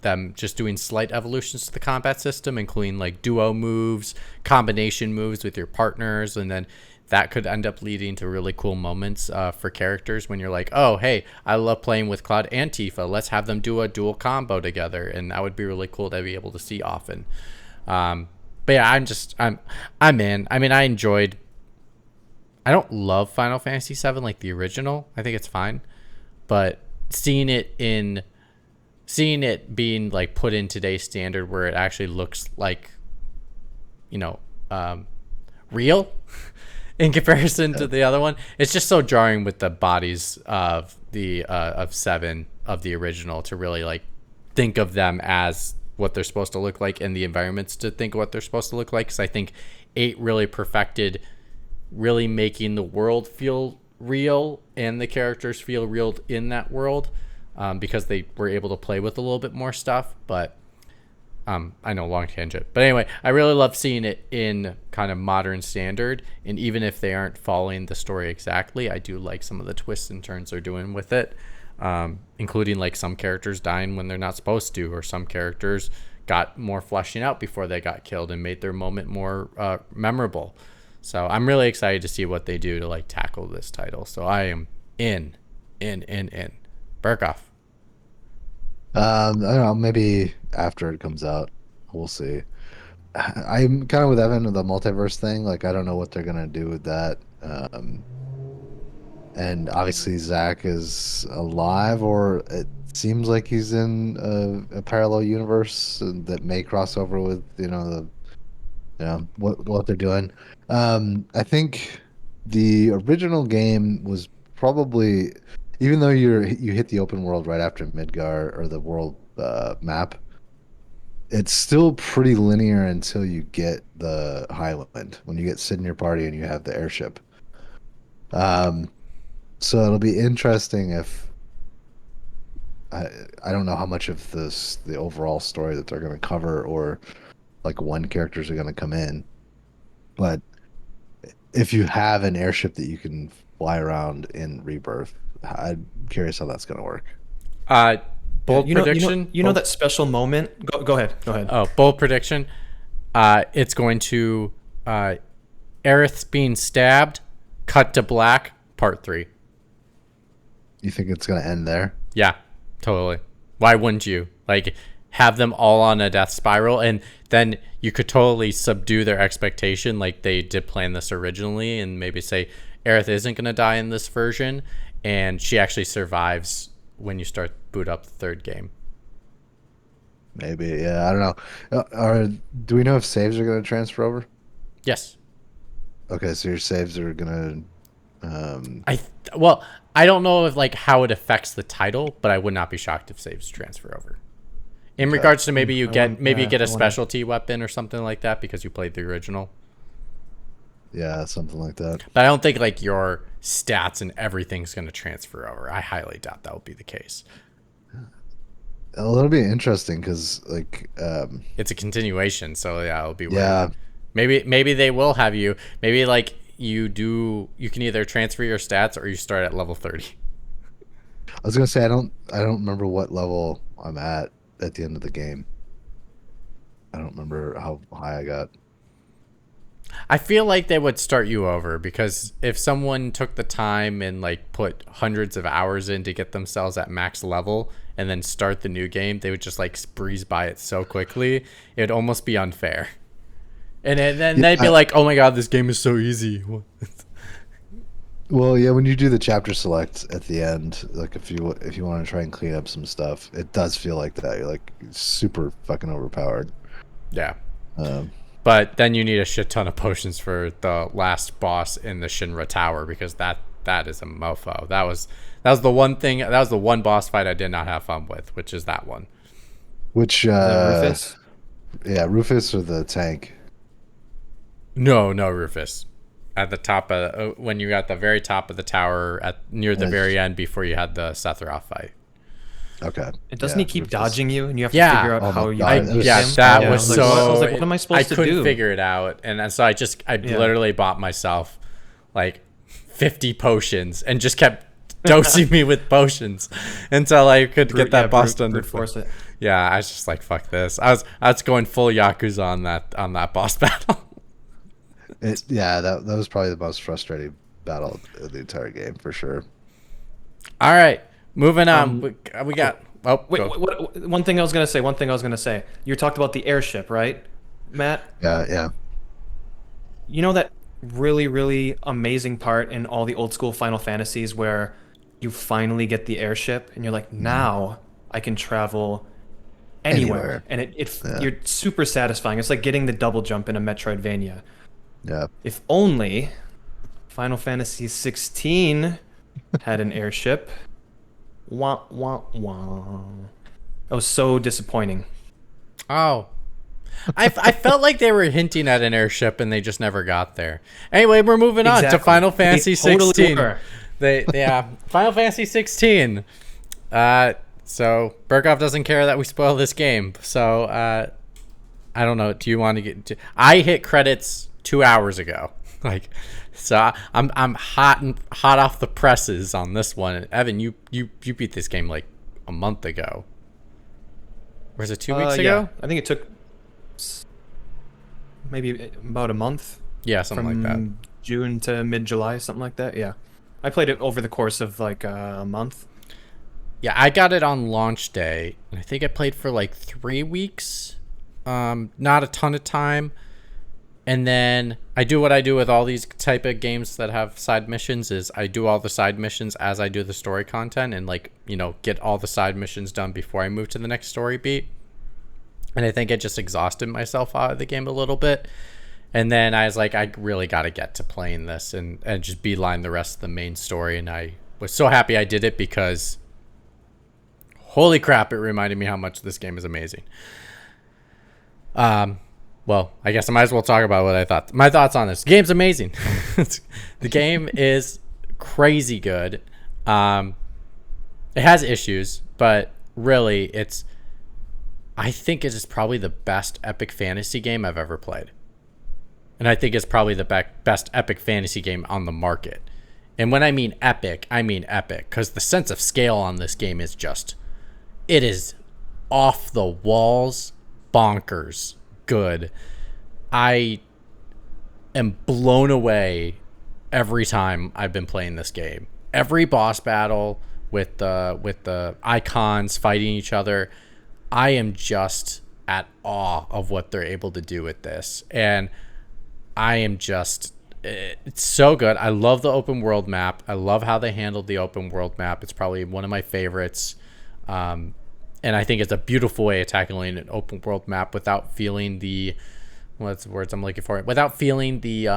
them just doing slight evolutions to the combat system, including like duo moves, combination moves with your partners, and then that could end up leading to really cool moments for characters when you're like, oh hey, I love playing with Cloud and Tifa. Let's have them do a dual combo together, and that would be really cool to be able to see often. But yeah, I'm in. I mean, I don't love Final Fantasy VII like the original. I think it's fine, but seeing it being like put in today's standard where it actually looks like, you know, real in comparison to the other one, it's just so jarring with the bodies of the of Seven of the original to really like think of them as what they're supposed to look like and the environments to think of what they're supposed to look like. Because I think 8 really perfected really making the world feel real and the characters feel real in that world, because they were able to play with a little bit more stuff. But I know, long tangent, but anyway, I really love seeing it in kind of modern standard, and even if they aren't following the story exactly, I do like some of the twists and turns they're doing with it, including like some characters dying when they're not supposed to, or some characters got more fleshing out before they got killed and made their moment more memorable. So I'm really excited to see what they do to like tackle this title. So I am in. Burkoff. I don't know. Maybe after it comes out, we'll see. I'm kind of with Evan with the multiverse thing. Like, I don't know what they're gonna do with that. And obviously Zach is alive, or it seems like he's in a parallel universe that may cross over with what they're doing. I think the original game was probably, even though you hit the open world right after Midgar or the world map, it's still pretty linear until you get the Highland, when you get Sid in your party and you have the airship. Um, so it'll be interesting if I I don't know how much of the overall story that they're going to cover, or like when characters are going to come in, but if you have an airship that you can fly around in Rebirth, I'm curious how that's going to work. Uh, Yeah, bold prediction. you know that special moment. Go ahead. Go ahead. Oh, bold prediction. It's going to Aerith's being stabbed. Cut to black. Part 3. You think it's going to end there? Yeah, totally. Why wouldn't you? Like, have them all on a death spiral, and then you could totally subdue their expectation like they did plan this originally, and maybe say Aerith isn't going to die in this version, and she actually survives when you start boot up the third game. Maybe. Yeah, I don't know. Do we know if saves are going to transfer over? Yes. Okay, so your saves are going to. Well, I don't know if like how it affects the title, but I would not be shocked if saves transfer over. In regards to maybe you get a specialty weapon or something like that because you played the original. Yeah, something like that. But I don't think like your stats and everything's going to transfer over. I highly doubt that will be the case. Well, that'll be interesting because like It's a continuation, so yeah, it'll be weird. yeah, Maybe they will have you. Maybe like you can either transfer your stats or you start at level 30. I was gonna say I don't remember what level I'm at the end of the game. I don't remember how high I got. I feel like they would start you over because if someone took the time and like put hundreds of hours in to get themselves at max level and then start the new game, they would just like breeze by it so quickly. It would almost be unfair. And then they'd be like, "Oh my god, this game is so easy." Well, yeah, when you do the chapter select at the end, like if you want to try and clean up some stuff, it does feel like that. You're like super fucking overpowered. Yeah. Um, But then you need a shit ton of potions for the last boss in the Shinra Tower, because that is a mofo. That was the one thing. That was the one boss fight I did not have fun with, which is that one. which The Rufus. yeah, Rufus or the tank. No, Rufus. At the top of when you got the very top of the tower at near the very end before you had the Sephiroth fight. Okay. And doesn't he keep Rufus. dodging you, and you have to Yeah. figure out Oh my how you God, can that use was him? That Yeah, was I so. I was like, what am I supposed to couldn't do? figure it out, and so I literally bought myself like 50 potions and just kept dosing me with potions until I could get that boss done. Brute force it. Yeah, I was just like, fuck this. I was going full Yakuza on that boss battle. That was probably the most frustrating battle of the entire game for sure. All right, moving on. We got. Oh, Wait, go. one thing I was gonna say. You talked about the airship, right, Matt? Yeah. You know that really, really amazing part in all the old school Final Fantasies where you finally get the airship and you're like, now I can travel anywhere. And you're super satisfying. It's like getting the double jump in a Metroidvania. Yeah. If only Final Fantasy 16 had an airship. Wah, wah, wah. That was so disappointing. Oh. I felt like they were hinting at an airship and they just never got there. Anyway, we're moving on to Final Fantasy They totally 16. were. Final Fantasy 16. So Burkov doesn't care that we spoil this game. So I don't know. Do you want to get? I hit credits 2 hours ago. So I'm hot off the presses on this one. Evan, you beat this game like a month ago. Or was it 2 weeks ago? I think it took maybe about a month. Yeah, something like that. June to mid-July, something like that. Yeah, I played it over the course of like a month. Yeah, I got it on launch day, and I think I played for like 3 weeks. Not a ton of time. And then I do what I do with all these type of games that have side missions is I do all the side missions as I do the story content and get all the side missions done before I move to the next story beat. And I think I just exhausted myself out of the game a little bit. And then I was like, I really got to get to playing this and just beeline the rest of the main story. And I was so happy I did it because holy crap, it reminded me how much this game is amazing. Well, I guess I might as well talk about what I thought. My thoughts on this. The game's amazing. The game is crazy good. It has issues, but really, I think it is probably the best epic fantasy game I've ever played. And I think it's probably the best epic fantasy game on the market. And when I mean epic, because the sense of scale on this game is it is off the walls, bonkers good. I am blown away every time I've been playing this game. Every boss battle with the icons fighting each other, I am just at awe of what they're able to do with this. And it's so good. I love the open world map. I love how they handled the open world map. It's probably one of my favorites. And I think it's a beautiful way of tackling an open world map without feeling what's the words I'm looking for? Without feeling the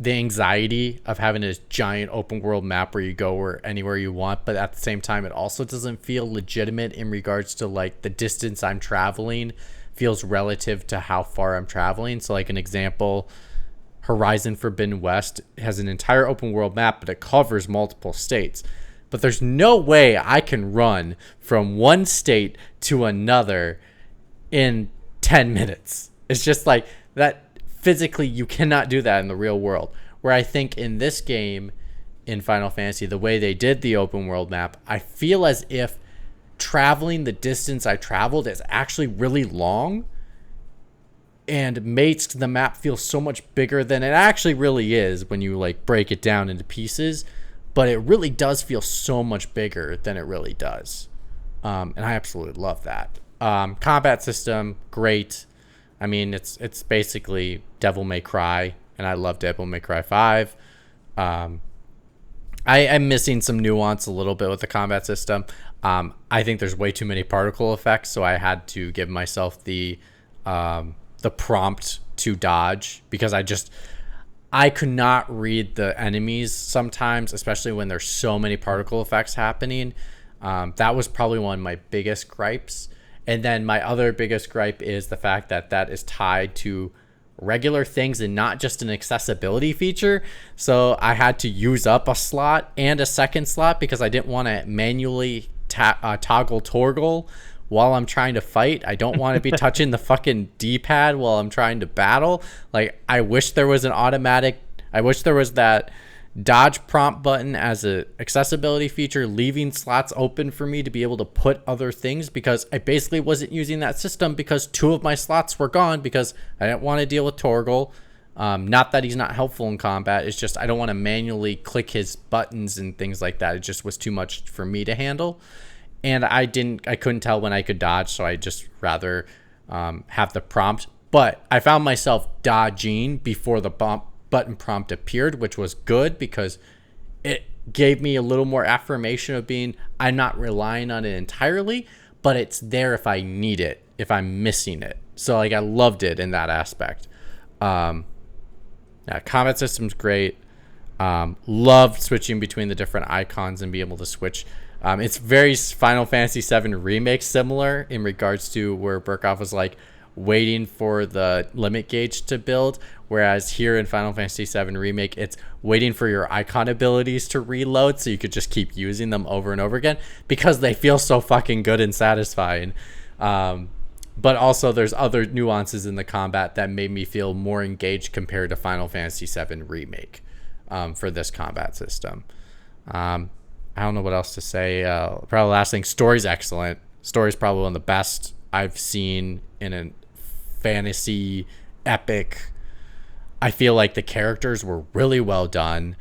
anxiety of having a giant open world map where you go anywhere you want. But at the same time, it also doesn't feel legitimate in regards to like the distance I'm traveling feels relative to how far I'm traveling. So like an example, Horizon Forbidden West has an entire open world map, but it covers multiple states. But there's no way I can run from one state to another in 10 minutes. It's just like that physically you cannot do that in the real world. Where I think in this game, in Final Fantasy, the way they did the open world map, I feel as if traveling the distance I traveled is actually really long and makes the map feel so much bigger than it actually really is when you like break it down into pieces. But it really does feel so much bigger than it really does. And I absolutely love that. Combat system, great. I mean, it's basically Devil May Cry, and I love Devil May Cry 5. I'm missing some nuance a little bit with the combat system. I think there's way too many particle effects, so I had to give myself the prompt to dodge, because I could not read the enemies sometimes, especially when there's so many particle effects happening. That was probably one of my biggest gripes. And then my other biggest gripe is the fact that that is tied to regular things and not just an accessibility feature. So I had to use up a slot and a second slot because I didn't want to manually toggle while I'm trying to fight. I don't want to be touching the fucking D-pad while I'm trying to battle. Like, I wish there was that dodge prompt button as a accessibility feature, leaving slots open for me to be able to put other things, because I basically wasn't using that system because 2 of my slots were gone because I didn't want to deal with Torgal. Not that he's not helpful in combat, it's just I don't want to manually click his buttons and things like that. It just was too much for me to handle, and I couldn't tell when I could dodge, so I just rather have the prompt. But I found myself dodging before the button prompt appeared, which was good because it gave me a little more affirmation of being, I'm not relying on it entirely, but it's there if I need it, if I'm missing it. So like, I loved it in that aspect. Combat system's great. Loved switching between the different icons and be able to switch. It's very Final Fantasy VII Remake similar in regards to where Burkhoff was like waiting for the limit gauge to build, whereas here in Final Fantasy VII Remake, it's waiting for your icon abilities to reload so you could just keep using them over and over again because they feel so fucking good and satisfying. But also there's other nuances in the combat that made me feel more engaged compared to Final Fantasy VII Remake for this combat system. I don't know what else to say. Probably last thing, story's excellent. Story's probably one of the best I've seen in a fantasy epic. I feel like the characters were really well done.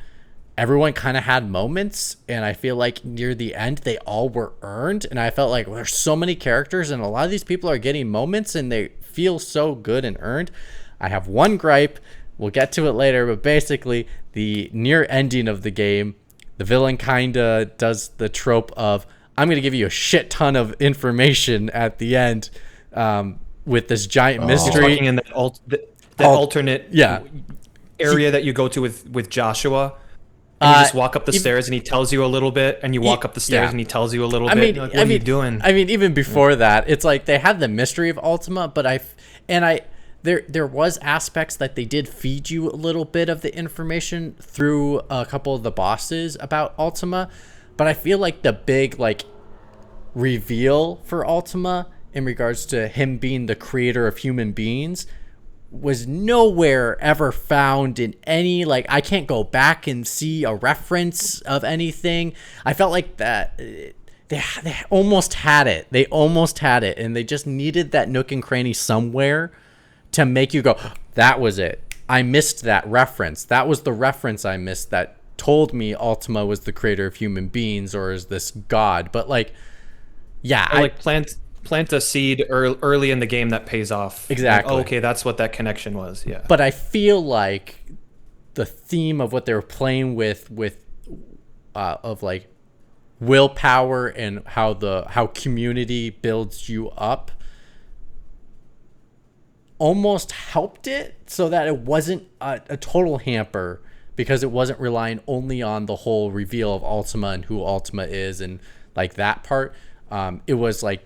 Everyone kind of had moments, and I feel like near the end they all were earned, and I felt like there's so many characters and a lot of these people are getting moments and they feel so good and earned. I have one gripe, we'll get to it later, but basically the near ending of the game, the villain kind of does the trope of, I'm going to give you a shit ton of information at the end with this giant mystery. Talking in that alternate yeah. area that you go to with Joshua. And you just walk up the stairs and he tells you a little bit, and you walk up the stairs and he tells you a little bit. Like, what are you doing? I mean, even before that, it's like they had the mystery of Ultima, but there was aspects that they did feed you a little bit of the information through a couple of the bosses about Ultima, but I feel like the big like reveal for Ultima in regards to him being the creator of human beings was nowhere ever found in any, like, I can't go back and see a reference of anything. I felt like that they almost had it. They almost had it, and they just needed that nook and cranny somewhere to make you go, that was it. I missed that reference. That was the reference I missed that told me Ultima was the creator of human beings or is this god. But like, yeah, or plant a seed early in the game that pays off. Exactly. Like, okay, that's what that connection was. Yeah. But I feel like the theme of what they were playing with of like willpower and how community builds you up almost helped it so that it wasn't a total hamper, because it wasn't relying only on the whole reveal of Ultima and who Ultima is and like that part. It was like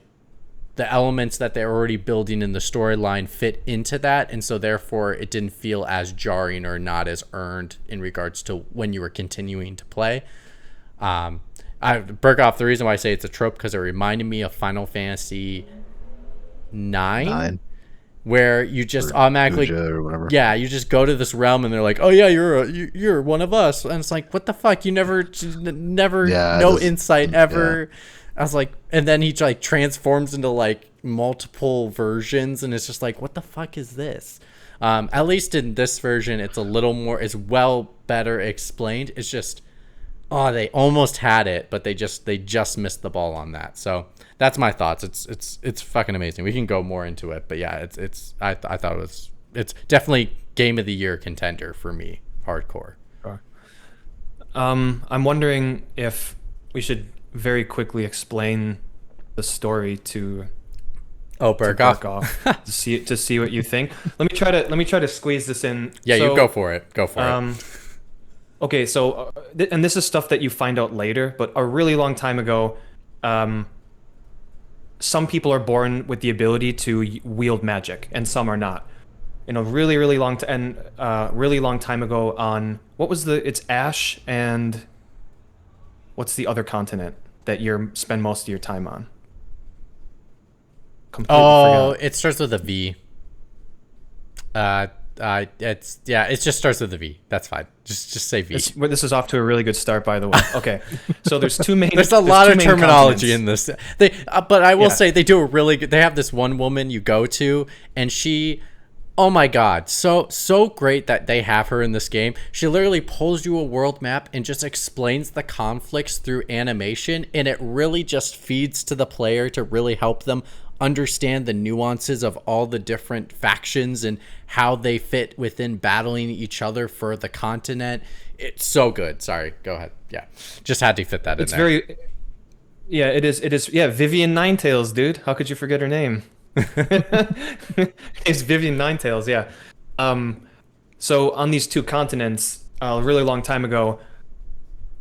the elements that they're already building in the storyline fit into that, and so therefore it didn't feel as jarring or not as earned in regards to when you were continuing to play. Burkhoff, the reason why I say it's a trope, because it reminded me of Final Fantasy 9. Where you just automatically, yeah, you just go to this realm and they're like, oh yeah, you're one of us, and it's like, what the fuck, you never no insight ever. Yeah. I was like, and then he like transforms into like multiple versions, and it's just like, what the fuck is this? At least in this version, it's a little more, it's better explained. It's just, they almost had it, but they just missed the ball on that. So that's my thoughts. It's fucking amazing. We can go more into it, but yeah, I thought it's definitely game of the year contender for me, hardcore. I'm wondering if we should very quickly explain the story to Berkoff to see what you think. Let me try to squeeze this in. Yeah, you go for it. Go for it. Okay, so and this is stuff that you find out later, but a really long time ago, some people are born with the ability to wield magic, and some are not. In a really, really long really long time ago, on it's Ash, and what's the other continent that you spend most of your time on? Completely forgot. It starts with a V. It just starts with a V. That's fine. Just say V. This is off to a really good start, by the way. Okay, so there's two main. There's a lot of terminology in this. But I will say they do a really good. They have this one woman you go to, and she, oh my god, so great that they have her in this game. She literally pulls you a world map and just explains the conflicts through animation, and it really just feeds to the player to really help them understand the nuances of all the different factions and how they fit within battling each other for the continent. It's so good. Sorry, go ahead. Yeah, just had to fit that in there. It is. Yeah, Vivian Ninetails, dude. How could you forget her name? It's Vivian Ninetails. Yeah. So on these two continents, a really long time ago,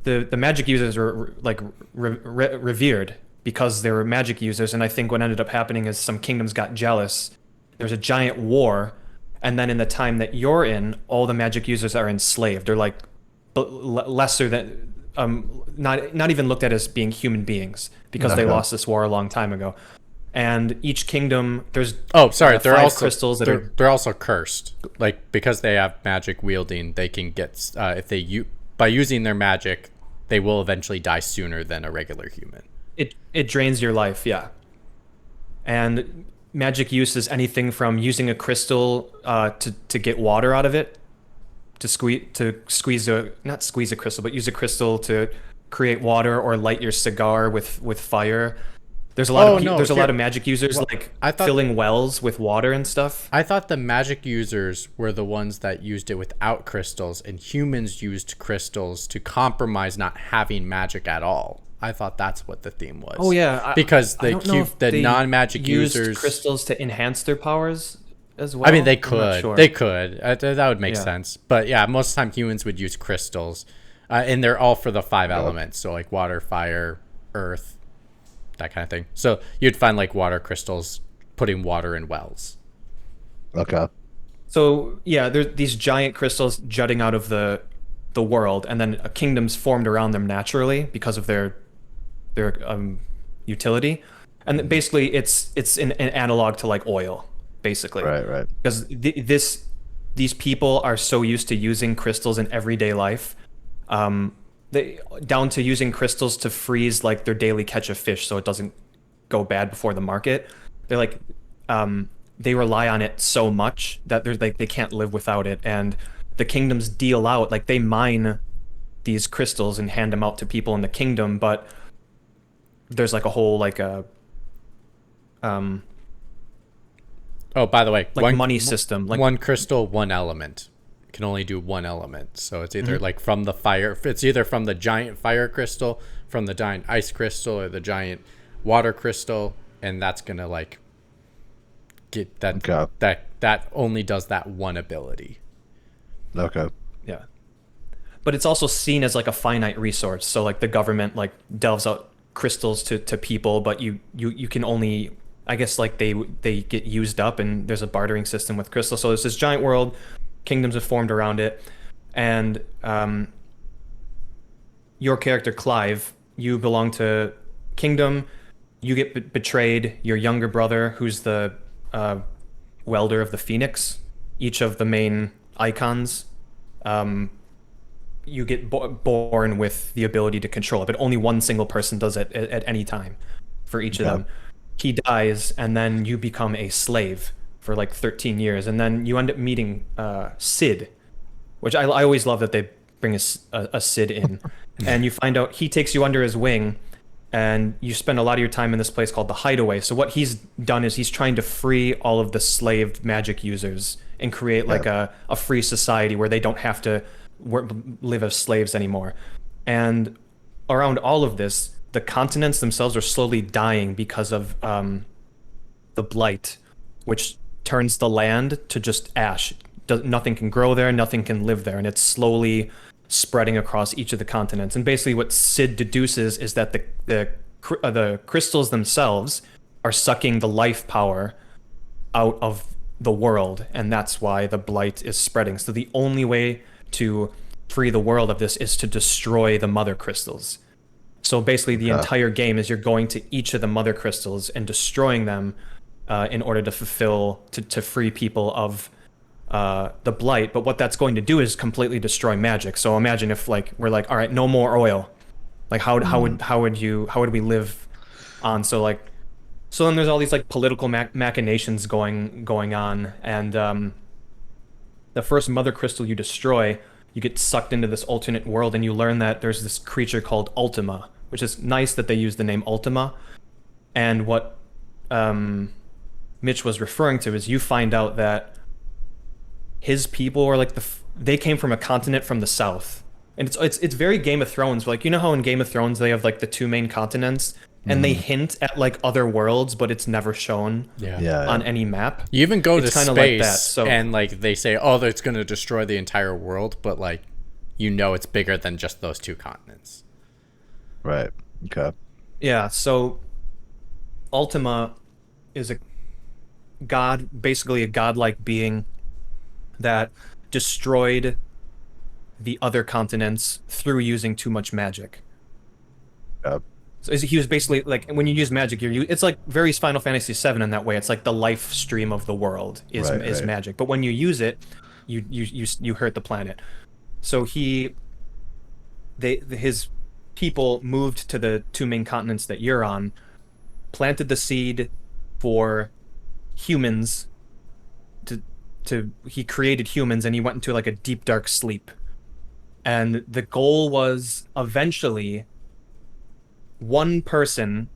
the magic users were like revered because they were magic users, and I think what ended up happening is some kingdoms got jealous. There's a giant war, and then in the time that you're in, all the magic users are enslaved. They're like lesser than, not even looked at as being human beings because they lost this war a long time ago. And each kingdom, there's they're also crystals that they're also cursed. Like, because they have magic wielding, they can get by using their magic, they will eventually die sooner than a regular human. It drains your life, yeah. And magic use is anything from using a crystal to get water out of it, not squeeze a crystal, but use a crystal to create water, or light your cigar with fire. There's a lot of magic users filling wells with water and stuff. I thought the magic users were the ones that used it without crystals, and humans used crystals to compromise not having magic at all. I thought that's what the theme was. Oh yeah, because the non-magic users used crystals to enhance their powers as well. I mean, they could. Sure. They could. That would make sense. But yeah, most of the time humans would use crystals, and they're all for the 5 elements. So like water, fire, earth, that kind of thing. So you'd find like water crystals putting water in wells. Okay. So yeah, there's these giant crystals jutting out of the world, and then kingdoms formed around them naturally because of their utility. And basically it's an analog to like oil, basically. Right. Because these people are so used to using crystals in everyday life, down to using crystals to freeze like their daily catch of fish so it doesn't go bad before the market. They're like they rely on it so much that they can't live without it. And the kingdoms deal out, like they mine these crystals and hand them out to people in the kingdom, but there's like a whole like a by the way, like money system, like one crystal, one element. Can only do one element. So it's either like from the fire, it's either from the giant fire crystal, from the giant ice crystal, or the giant water crystal, and that's gonna like get that only does that one ability. Okay. Yeah. But it's also seen as like a finite resource. So like the government like delves out crystals to people, but you can only, I guess, like they get used up, and there's a bartering system with crystals. So there's this giant world, kingdoms have formed around it, and your character Clive, you belong to kingdom, you get betrayed, your younger brother, who's the welder of the Phoenix, each of the main icons, you get born with the ability to control it, but only one single person does it at any time for each of them. He dies, and then you become a slave for like 13 years, and then you end up meeting Sid, which I always love that they bring a Sid in. And you find out he takes you under his wing, and you spend a lot of your time in this place called the Hideaway. So what he's done is he's trying to free all of the slaved magic users and create like a free society where they don't have to live as slaves anymore. And around all of this, the continents themselves are slowly dying because of the blight, which turns the land to just ash. Nothing can grow there, nothing can live there, and it's slowly spreading across each of the continents. And basically, what Sid deduces is that the crystals themselves are sucking the life power out of the world, and that's why the blight is spreading. So the only way to free the world of this is to destroy the mother crystals. So basically, the entire game is you're going to each of the mother crystals and destroying them in order to to free people of the blight. But what that's going to do is completely destroy magic. So imagine if like we're like, all right, no more oil. Like how would we live on? So then there's all these like political machinations going on, and the first mother crystal you destroy, you get sucked into this alternate world, and you learn that there's this creature called Ultima, which is nice that they use the name Ultima. And what Mitch was referring to is you find out that his people are like they came from a continent from the south, and it's very Game of Thrones. Like, you know how in Game of Thrones they have like the two main continents, and they hint at like other worlds, but it's never shown on any map. You even go to It's kinda space like that, so- and like they say, oh, it's going to destroy the entire world, but like it's bigger than just those two continents. Right. Okay. Yeah, so Ultima is a god, basically a godlike being that destroyed the other continents through using too much magic. Yep. So he was basically like, when you use magic, it's like very Final Fantasy VII in that way. It's like the life stream of the world is Right. magic, but when you use it, you hurt the planet. So his people moved to the two main continents that you're on, planted the seed for humans. He created humans, and he went into like a deep dark sleep. And the goal was eventually one person,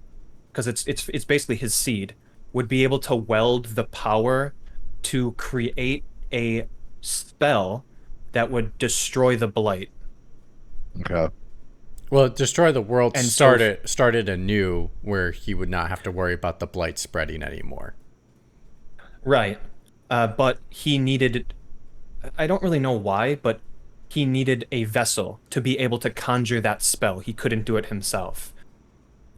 because it's basically his seed, would be able to weld the power to create a spell that would destroy the blight. Okay. Well, destroy the world And started anew, where he would not have to worry about the blight spreading anymore. Right. But he needed, I don't really know why, but he needed a vessel to be able to conjure that spell. He couldn't do it himself.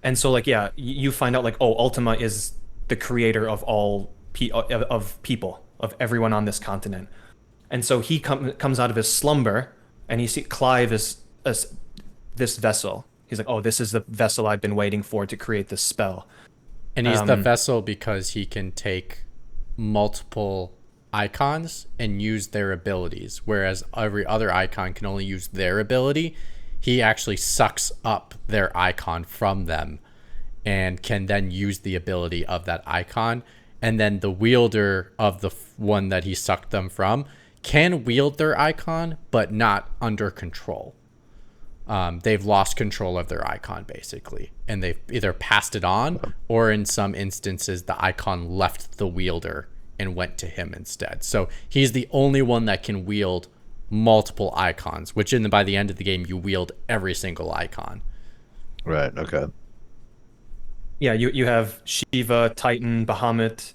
And so, like, yeah, you find out, like, oh, Ultima is the creator of all of people, of everyone on this continent. And so he comes out of his slumber, and he sees Clive as this vessel. He's like, oh, this is the vessel I've been waiting for to create this spell. And he's the vessel because he can take multiple icons and use their abilities, whereas every other icon can only use their ability. He actually sucks up their icon from them and can then use the ability of that icon. And then the wielder of the one that he sucked them from can wield their icon, but not under control. They've lost control of their icon, basically. And they've either passed it on, or in some instances, the icon left the wielder and went to him instead. So he's the only one that can wield multiple icons, which by the end of the game, you wield every single icon. Right. Okay. Yeah, you have Shiva, Titan, Bahamut,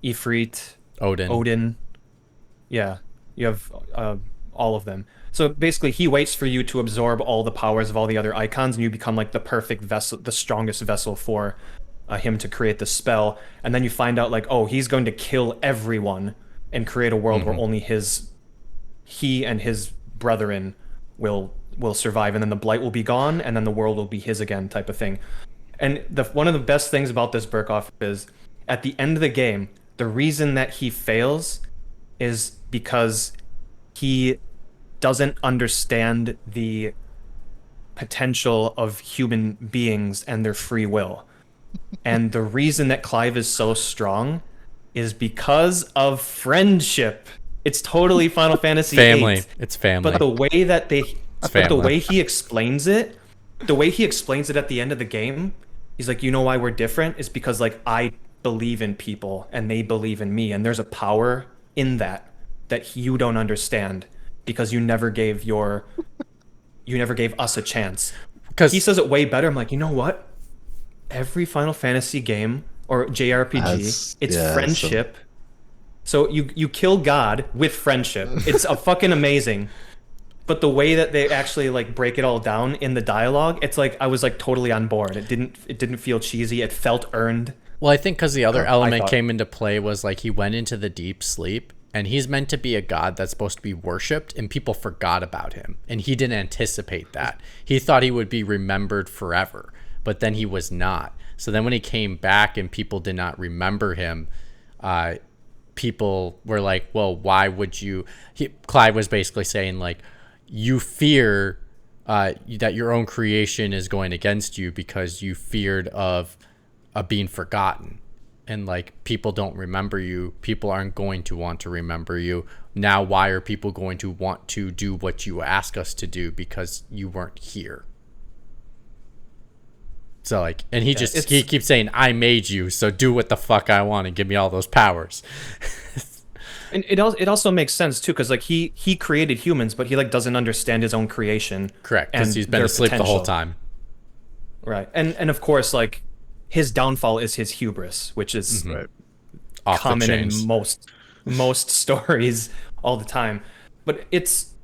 Ifrit, Odin. Yeah, you have all of them. So basically, he waits for you to absorb all the powers of all the other icons, and you become like the perfect vessel, the strongest vessel for him to create the spell. And then you find out, like, oh, he's going to kill everyone and create a world where only he and his brethren will survive, and then the blight will be gone, and then the world will be his again, type of thing. And one of the best things about this Burkoff is, at the end of the game, the reason that he fails is because he doesn't understand the potential of human beings and their free will. And the reason that Clive is so strong is because of friendship. It's totally Final Fantasy family. VIII. It's family. But the way he explains it at the end of the game, he's like, you know why we're different? It's because, like, I believe in people and they believe in me, and there's a power in that you don't understand because you never gave your you never gave us a chance. Because He says it way better. I'm like, you know what? Every Final Fantasy game or JRPG, it's friendship. So you kill God with friendship. It's a fucking amazing. But the way that they actually like break it all down in the dialogue, it's like I was like totally on board. It didn't feel cheesy. It felt earned. Well, I think because the other element came into play was like he went into the deep sleep, and he's meant to be a god that's supposed to be worshipped, and people forgot about him, and he didn't anticipate that. He thought he would be remembered forever, but then he was not. So then when he came back and people did not remember him, people were like, well, why would you? Clive was basically saying like, you fear that your own creation is going against you because you feared of being forgotten, and like people don't remember you. People aren't going to want to remember you. Now why are people going to want to do what you ask us to do because you weren't here? So like, and he keeps saying, I made you, so do what the fuck I want and give me all those powers. And it also makes sense too, because like he created humans, but he like doesn't understand his own creation. Correct, because he's been asleep the whole time. Right, and of course like his downfall is his hubris, which is common in most stories all the time. But it's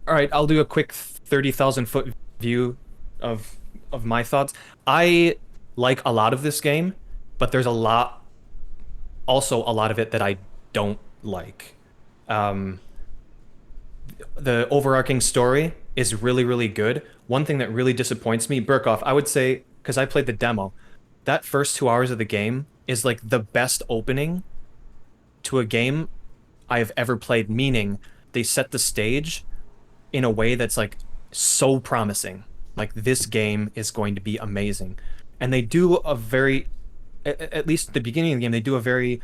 all right. I'll do a quick 30,000-foot view of my thoughts. I like a lot of this game, but there's also a lot of it that I don't like. The overarching story is really, really good. One thing that really disappoints me, Burkoff, I would say, because I played the demo, that first 2 hours of the game is like the best opening to a game I have ever played, meaning they set the stage in a way that's like so promising. Like this game is going to be amazing. And they do a very, at least at the beginning of the game, they do a very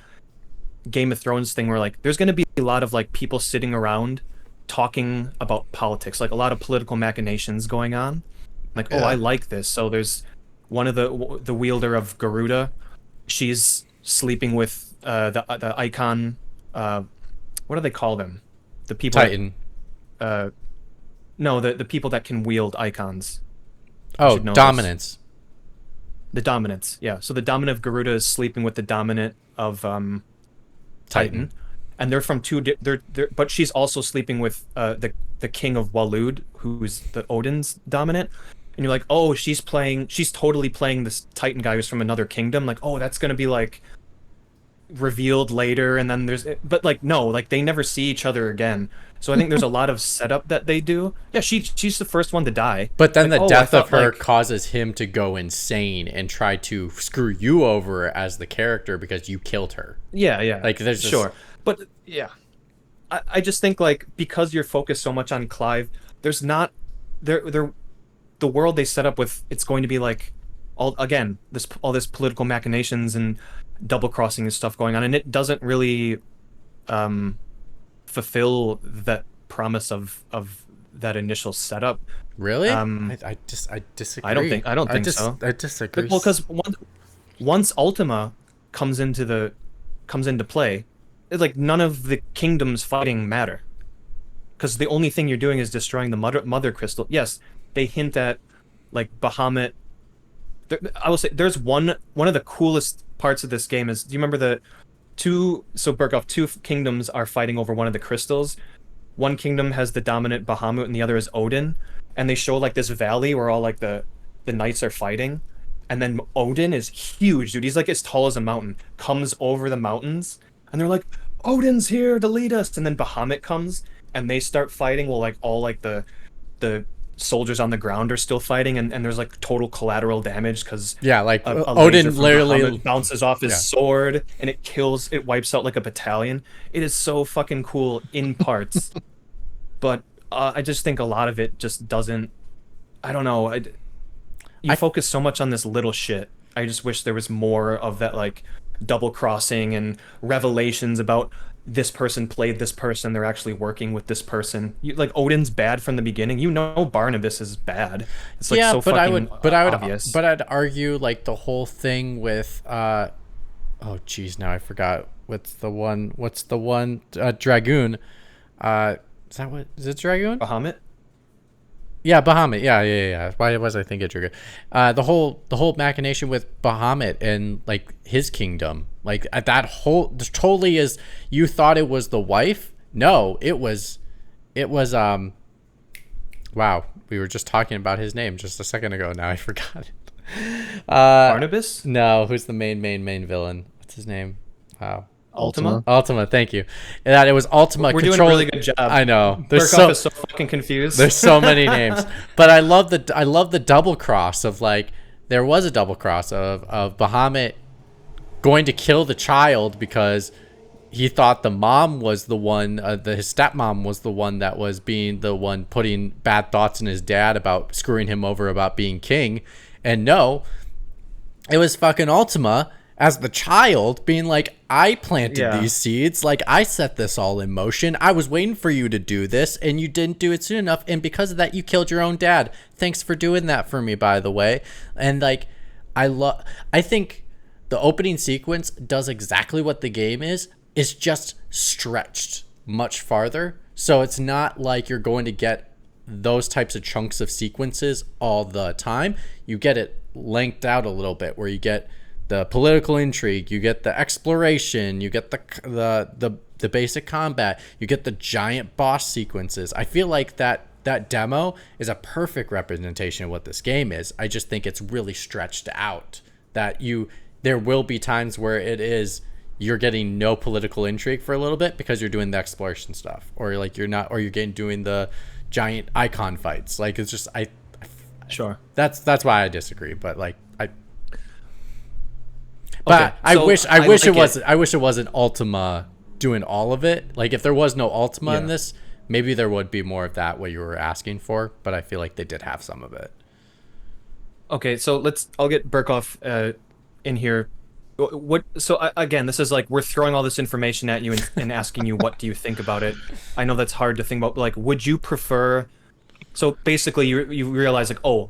Game of Thrones thing where like there's going to be a lot of like people sitting around talking about politics, like a lot of political machinations going on. Like, oh, I like this. So there's one of the wielder of Garuda. She's sleeping with the icon. What do they call them? The people. Titan. No, the people that can wield icons. Oh, dominance. The dominance, yeah. So the dominant of Garuda is sleeping with the dominant of Titan, and they're from they're but she's also sleeping with the king of Walud, who's the Odin's dominant. And you're like, oh, she's totally playing this Titan guy who's from another kingdom. Like, oh, that's gonna be like revealed later, and then but like no, like they never see each other again. So I think there's a lot of setup that they do. Yeah, she's the first one to die. But then like, the death of her causes him to go insane and try to screw you over as the character because you killed her. Yeah. Like there's sure. But yeah. I just think like because you're focused so much on Clive, there's not the world they set up with, it's going to be like all this political machinations and double crossing and stuff going on, and it doesn't really fulfill that promise of that initial setup. Really? I disagree. I don't think so. I disagree. Well, because once Ultima comes into play, it's like none of the kingdoms fighting matter, because the only thing you're doing is destroying the mother crystal. Yes, they hint at like Bahamut. I will say there's one of the coolest parts of this game is, do you remember two kingdoms are fighting over one of the crystals. One kingdom has the dominant Bahamut and the other is Odin, and they show like this valley where all like the knights are fighting, and then Odin is huge, dude. He's like as tall as a mountain, comes over the mountains, and they're like, Odin's here to lead us. And then Bahamut comes and they start fighting while like all like the soldiers on the ground are still fighting, and there's like total collateral damage because Odin literally bounces off his sword and it wipes out like a battalion. It is so fucking cool in parts, but I just think a lot of it just doesn't. I don't know. I focus so much on this little shit. I just wish there was more of that, like double crossing and revelations about this person played this person, they're actually working with this person. Like Odin's bad from the beginning. You know Barnabas is bad. It's like so fucking obvious. But I'd argue like the whole thing with oh geez, now I forgot what's the one Dragoon. Is it Dragoon? Bahamut? Yeah, Bahamut. Yeah. Why was I thinking Trigger? The whole machination with Bahamut and like his kingdom, like at that whole totally is. You thought it was the wife? No, it was. Wow, we were just talking about his name just a second ago. Now I forgot it. Barnabas? No, who's the main villain? What's his name? Wow. Ultima? Ultima, thank you. And that it was Ultima. We're doing a really good job. I know. Burkhoff is so fucking confused. There's so many names, but I love the double cross of like there was a double cross of Bahamut going to kill the child because he thought the mom was the one, his stepmom was the one that was being the one putting bad thoughts in his dad about screwing him over about being king, and no, it was fucking Ultima as the child being like, I planted these seeds, like I set this all in motion. I was waiting for you to do this and you didn't do it soon enough. And because of that, you killed your own dad. Thanks for doing that for me, by the way. And like, I think the opening sequence does exactly what the game is. It's just stretched much farther. So it's not like you're going to get those types of chunks of sequences all the time. You get it lengthed out a little bit where you get the political intrigue, you get the exploration, you get the basic combat, you get the giant boss sequences. I feel like that demo is a perfect representation of what this game is. I just think it's really stretched out. There will be times where you're getting no political intrigue for a little bit because you're doing the exploration stuff, or like you're not, or you're doing the giant icon fights. Like it's just Sure. That's why I disagree, but like Okay, I wish it wasn't Ultima doing all of it. Like if there was no Ultima in this, maybe there would be more of that what you were asking for, but I feel like they did have some of it. Okay, so I'll get Burkhoff in here. Again, this is like we're throwing all this information at you and asking you what do you think about it. I know that's hard to think about, but like would you prefer, so basically you realize like, oh,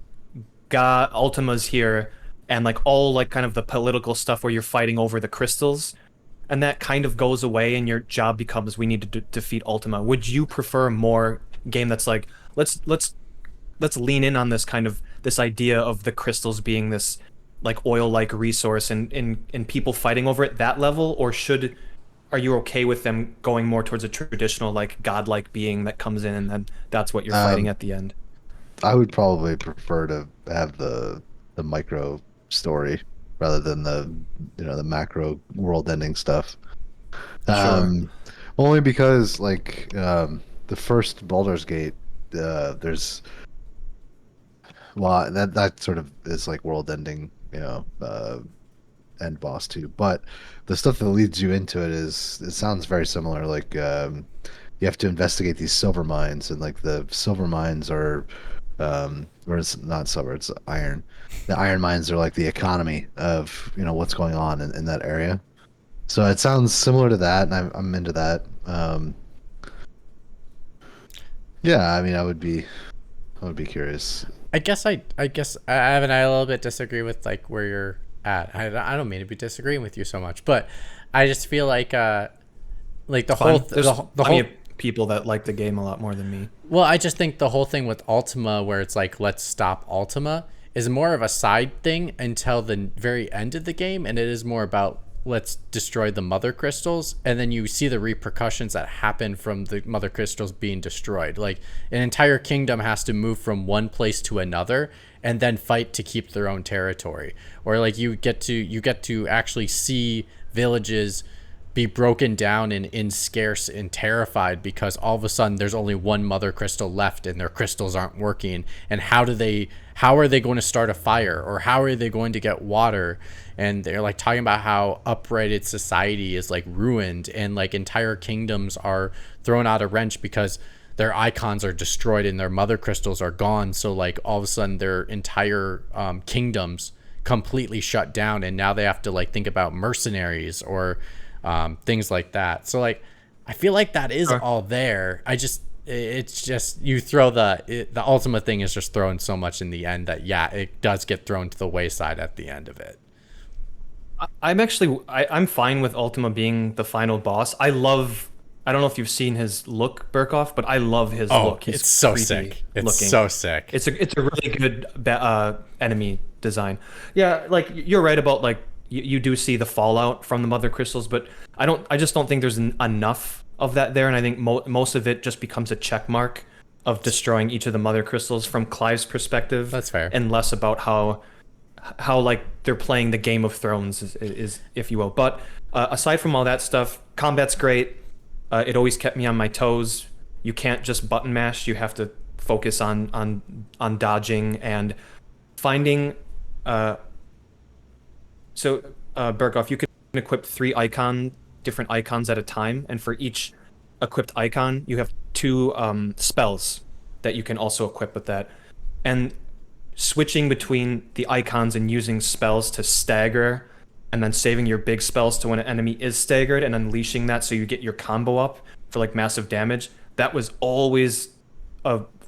God, Ultima's here, and like all like kind of the political stuff where you're fighting over the crystals, and that kind of goes away and your job becomes we need to defeat Ultima. Would you prefer more game that's like let's lean in on this kind of this idea of the crystals being this like oil-like resource and people fighting over it that level, or are you okay with them going more towards a traditional like godlike being that comes in and then that's what you're fighting at the end? I would probably prefer to have the micro story rather than the macro world-ending stuff. Only because like the first Baldur's Gate, there's that sort of is like world-ending, end boss too. But the stuff that leads you into it sounds very similar. Like you have to investigate these silver mines, and like the silver mines are or it's not silver, it's iron. The iron mines are like the economy of what's going on in that area. So it sounds similar to that, and I'm into that. Yeah, I mean, I would be curious. I guess Evan, I a little bit disagree with like where you're at. I don't mean to be disagreeing with you so much, but I just feel like the whole people that like the game a lot more than me. Well, I just think the whole thing with Ultima, where it's like let's stop Ultima, is more of a side thing until the very end of the game, and it is more about let's destroy the mother crystals, and then you see the repercussions that happen from the mother crystals being destroyed. Like an entire kingdom has to move from one place to another and then fight to keep their own territory, or like you get to actually see villages be broken down and scarce and terrified because all of a sudden there's only one mother crystal left and their crystals aren't working, and how are they going to start a fire, or how are they going to get water? And they're like talking about how uprighted society is like ruined, and like entire kingdoms are thrown out of wrench because their icons are destroyed and their mother crystals are gone. So like all of a sudden their entire kingdoms completely shut down, and now they have to like think about mercenaries or things like that. So like I feel like that is all there. It's just you throw the Ultima thing is just thrown so much in the end that it does get thrown to the wayside at the end of it. I'm fine with Ultima being the final boss. I love I don't know if you've seen his look, Burkoff, but I love his Oh, look. He's it's so creepy sick. It's looking. so sick. It's a really good enemy design. Yeah, like you're right about like you do see the fallout from the mother crystals, but I just don't think there's enough of that there, and I think most of it just becomes a check mark of destroying each of the mother crystals from Clive's perspective. That's fair. And less about how like they're playing the Game of Thrones is if you will. But aside from all that stuff, combat's great. It always kept me on my toes. You can't just button mash. You have to focus on dodging and finding. Berghoff, you can equip 3 different icons at a time, and for each equipped icon, you have 2 spells that you can also equip with that. And switching between the icons and using spells to stagger, and then saving your big spells to when an enemy is staggered and unleashing that so you get your combo up for like massive damage. That was always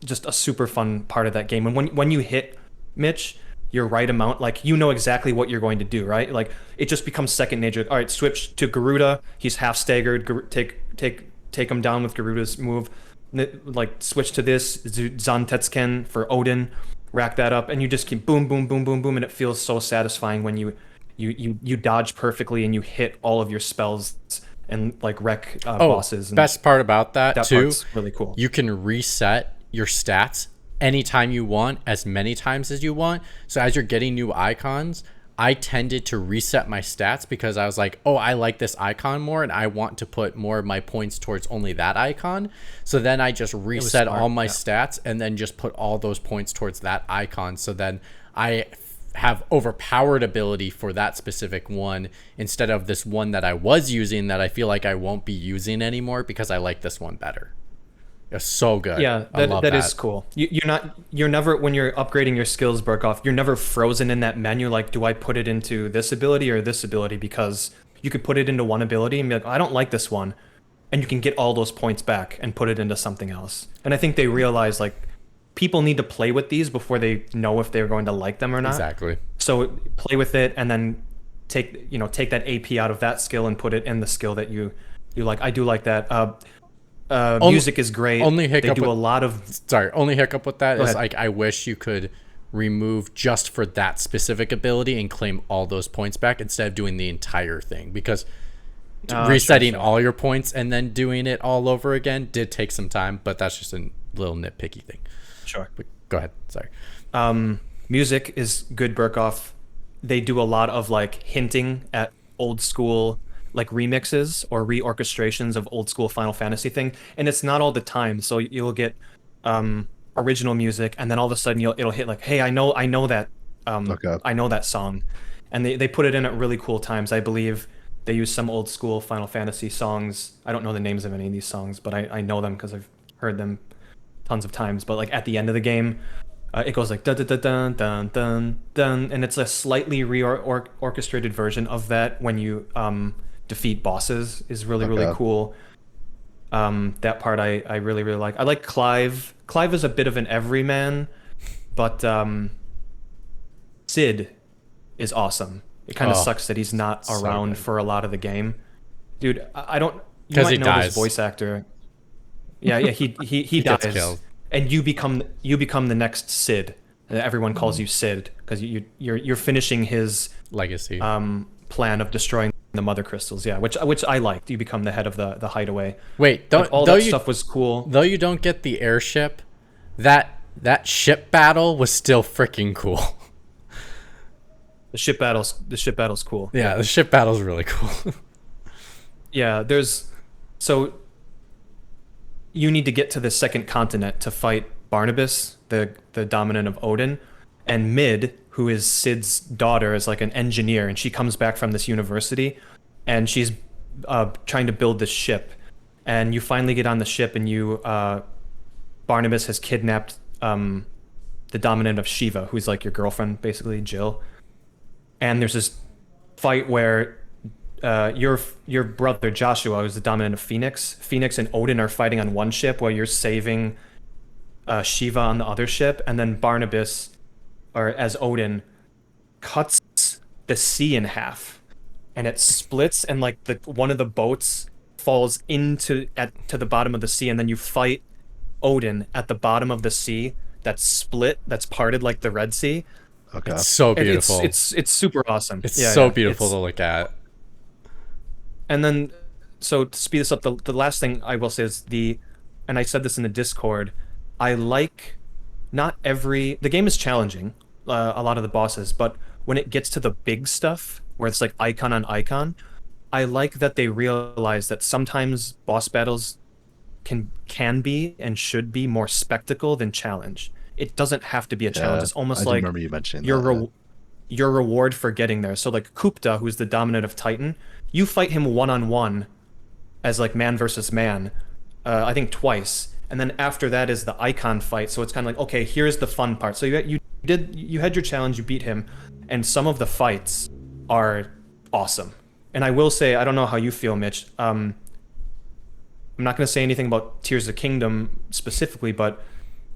just a super fun part of that game. And when you hit Mitch your right amount, like you know exactly what you're going to do, right? Like it just becomes second nature. All right, switch to Garuda. He's half staggered. Take him down with Garuda's move. Like switch to this Zantetsuken for Odin. Rack that up, and you just keep boom, boom, boom, boom, boom, and it feels so satisfying when you dodge perfectly and you hit all of your spells and like wreck bosses. And best part about that too, part's really cool. You can reset your stats anytime you want, as many times as you want. So as you're getting new icons, I tended to reset my stats because I was like, oh, I like this icon more and I want to put more of my points towards only that icon. So then I just reset all my stats and then just put all those points towards that icon. So then I have overpowered ability for that specific one instead of this one that I was using that I feel like I won't be using anymore because I like this one better. It's so good. Yeah, that is cool. You're never, when you're upgrading your skills, Burkoff, you're never frozen in that menu like, do I put it into this ability or this ability? Because you could put it into one ability and be like, I don't like this one. And you can get all those points back and put it into something else. And I think they realize like people need to play with these before they know if they're going to like them or not. Exactly. So play with it and then take that AP out of that skill and put it in the skill that you like. I do like that. Music is great. Only hiccup they do a lot of only hiccup with that is ahead. like I wish you could remove just for that specific ability and claim all those points back instead of doing the entire thing, because resetting all your points and then doing it all over again did take some time, but that's just a little nitpicky thing. Sure. But go ahead. Sorry. Music is good, Burkoff. They do a lot of like hinting at old school like remixes or reorchestrations of old school Final Fantasy thing, and it's not all the time. So you'll get original music, and then all of a sudden it'll hit like, hey, I know that I know that song, and they put it in at really cool times. I believe they use some old school Final Fantasy songs. I don't know the names of any of these songs, but I know them because I've heard them tons of times. But like at the end of the game, it goes like dun dun dun dun dun dun, and it's a slightly orchestrated version of that when you defeat bosses is really cool. That part I really like. I like Clive. Clive is a bit of an everyman, but Sid is awesome. It kind of sucks that he's not around for a lot of the game. Dude, I don't, you might know this voice actor. Yeah, he dies. Killed. And you become the next Sid. Everyone calls you Sid because you're finishing his legacy plan of destroying the mother crystals. Yeah, which I liked. You become the head of the hideaway. Wait, stuff was cool. Though you don't get the airship, that ship battle was still freaking cool. The ship battle's cool. Yeah, the ship battle's really cool. Yeah, so you need to get to the second continent to fight Barnabas, the dominant of Odin, and Mid, who is Sid's daughter, is like an engineer, and she comes back from this university, and she's trying to build this ship, and you finally get on the ship, and Barnabas has kidnapped the dominant of Shiva, who's like your girlfriend, basically, Jill, and there's this fight where your brother Joshua, who's the dominant of Phoenix and Odin are fighting on one ship while you're saving Shiva on the other ship, and then Barnabas, or as Odin, cuts the sea in half, and it splits, and like one of the boats falls to the bottom of the sea, and then you fight Odin at the bottom of the sea that's split, that's parted like the Red Sea. Okay. It's so And beautiful. it's super awesome. It's Yeah, so yeah. beautiful to look at. And then, so to speed this up, the last thing I will say is and I said this in the Discord, I like, the game is challenging, a lot of the bosses, but when it gets to the big stuff, where it's like icon on icon, I like that they realize that sometimes boss battles can be and should be more spectacle than challenge. It doesn't have to be a challenge. It's almost I do like remember you mentioning your that. your reward for getting there. So like Kupta, who's the dominant of Titan, you fight him one-on-one as like man versus man, I think twice, and then after that is the icon fight. So it's kind of like, okay, here's the fun part. So you had your challenge, you beat him, and some of the fights are awesome. And I will say, I don't know how you feel, Mitch. I'm not going to say anything about Tears of the Kingdom specifically, but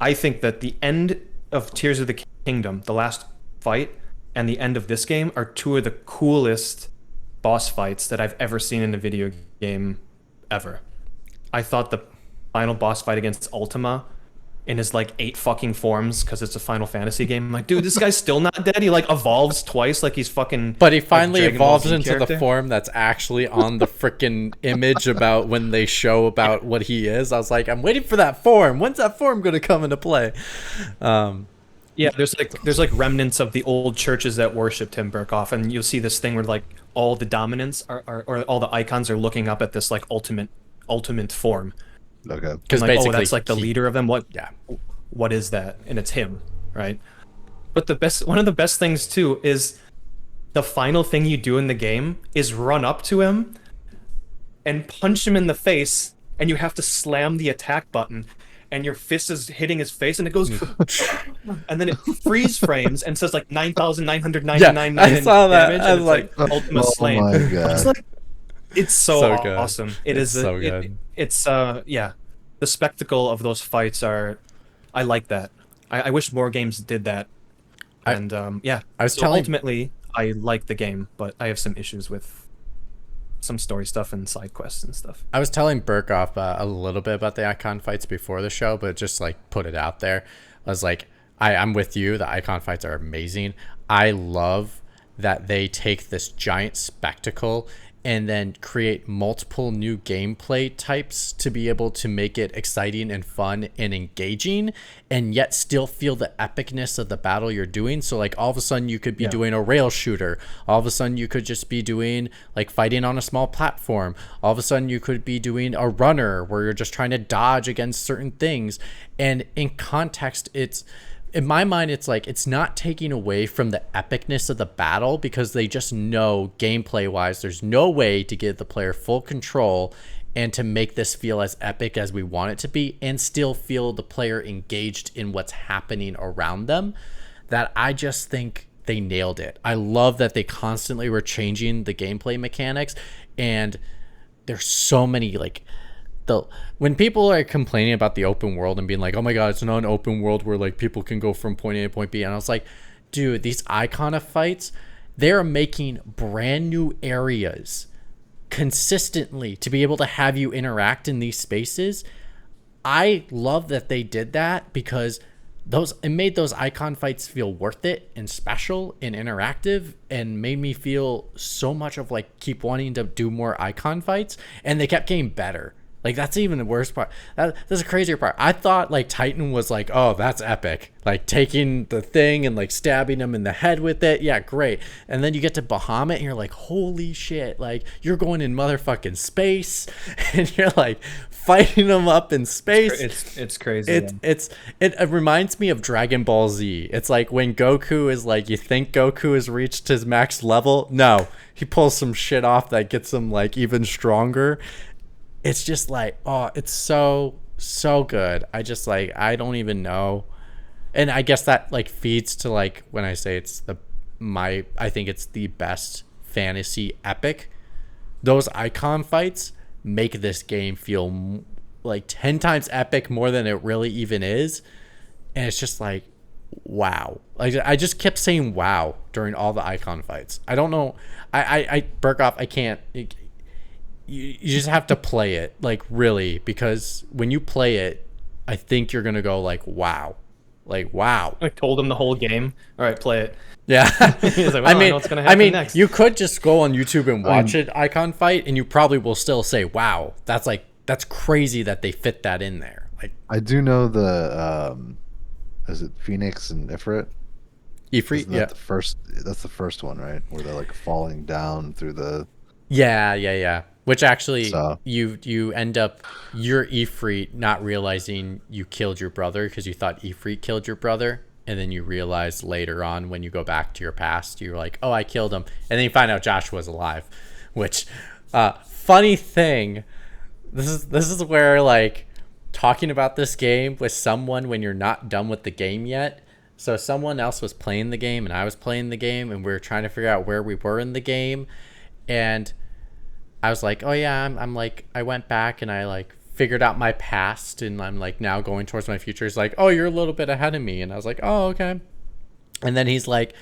I think that the end of Tears of the Kingdom, the last fight, and the end of this game are two of the coolest boss fights that I've ever seen in a video game ever. I thought the final boss fight against Ultima in his like 8 fucking forms, because it's a Final Fantasy game. I'm like, dude, this guy's still not dead. He like evolves twice, like he's fucking. But he finally Dragon Ball evolves Z into character. the form that's actually on the freaking image about when they show about what he is. I was like, I'm waiting for that form. When's that form going to come into play? Yeah, there's like remnants of the old churches that worshipped him, Burkoff, and you'll see this thing where like all the dominants are or all the icons are looking up at this like ultimate form. Okay. Because Like, basically, oh, that's like the leader of them. Yeah. What is that? And it's him, right? But one of the best things too is the final thing you do in the game is run up to him and punch him in the face, and you have to slam the attack button, and your fist is hitting his face, and it goes, and then it freeze frames and says like 9,999 Yeah, I saw that. damage, I and was it's like ultimate Oh slain. my God. It's like, it's so good. awesome. It's so good. It's yeah, the spectacle of those fights I like that. I wish more games did that. And yeah, I was so telling- ultimately I like the game, but I have some issues with some story stuff and side quests and stuff. I was telling Burkoff a little bit about the icon fights before the show, but just like put it out there. I was like, I'm with you. The icon fights are amazing. I love that they take this giant spectacle and then create multiple new gameplay types to be able to make it exciting and fun and engaging, and yet still feel the epicness of the battle you're doing. So like all of a sudden you could be doing a rail shooter. All of a sudden you could just be doing like fighting on a small platform. All of a sudden you could be doing a runner where you're just trying to dodge against certain things. And in context, in my mind, it's like it's not taking away from the epicness of the battle, because they just know gameplay wise there's no way to give the player full control and to make this feel as epic as we want it to be and still feel the player engaged in what's happening around them. That I just think they nailed it. I love that they constantly were changing the gameplay mechanics, and there's so many like when people are complaining about the open world and being like, oh my god, it's not an open world where like people can go from point A to point B, and I was like, dude, these icon of fights, they're making brand new areas consistently to be able to have you interact in these spaces. I love that they did that, because it made those icon fights feel worth it and special and interactive, and made me feel so much of like keep wanting to do more icon fights, and they kept getting better. Like, that's even the worst part. That's a crazier part. I thought, like, Titan was like, oh, that's epic. Like, taking the thing and, like, stabbing him in the head with it. Yeah, great. And then you get to Bahamut, and you're like, holy shit. Like, you're going in motherfucking space, and you're, like, fighting them up in space. It's crazy. It reminds me of Dragon Ball Z. It's like when Goku is, like, you think Goku has reached his max level. No. He pulls some shit off that gets him, like, even stronger. It's just like, oh, it's so good. I just like, I don't even know. And I guess that like feeds to like when I say it's I think it's the best fantasy epic. Those icon fights make this game feel like 10 times epic more than it really even is. And it's just like, wow. Like, I just kept saying wow during all the icon fights. I don't know. Burkoff, I can't. you just have to play it, like, really, because when you play it, I think you're gonna go like, wow. I told him the whole game. All right, play it. Yeah. He's like, well, I know what's gonna happen next. You could just go on YouTube and watch it icon fight, and you probably will still say, wow, that's crazy that they fit that in there. Like, I do know the is it Phoenix and Ifrit? Ifrit, Isn't that that's the first one, right? Where they're like falling down through the Yeah. Which actually, So- you end up, you're Ifrit not realizing you killed your brother because you thought Ifrit killed your brother. And then you realize later on when you go back to your past, you're like, oh, I killed him. And then you find out Joshua's alive. Which, funny thing, this is where, like, talking about this game with someone when you're not done with the game yet. So someone else was playing the game and I was playing the game and we were trying to figure out where we were in the game. And I was like, oh yeah, I'm like, I went back and I like figured out my past and I'm like now going towards my future. He's like, oh, you're a little bit ahead of me. And I was like, oh, okay. And then he's like,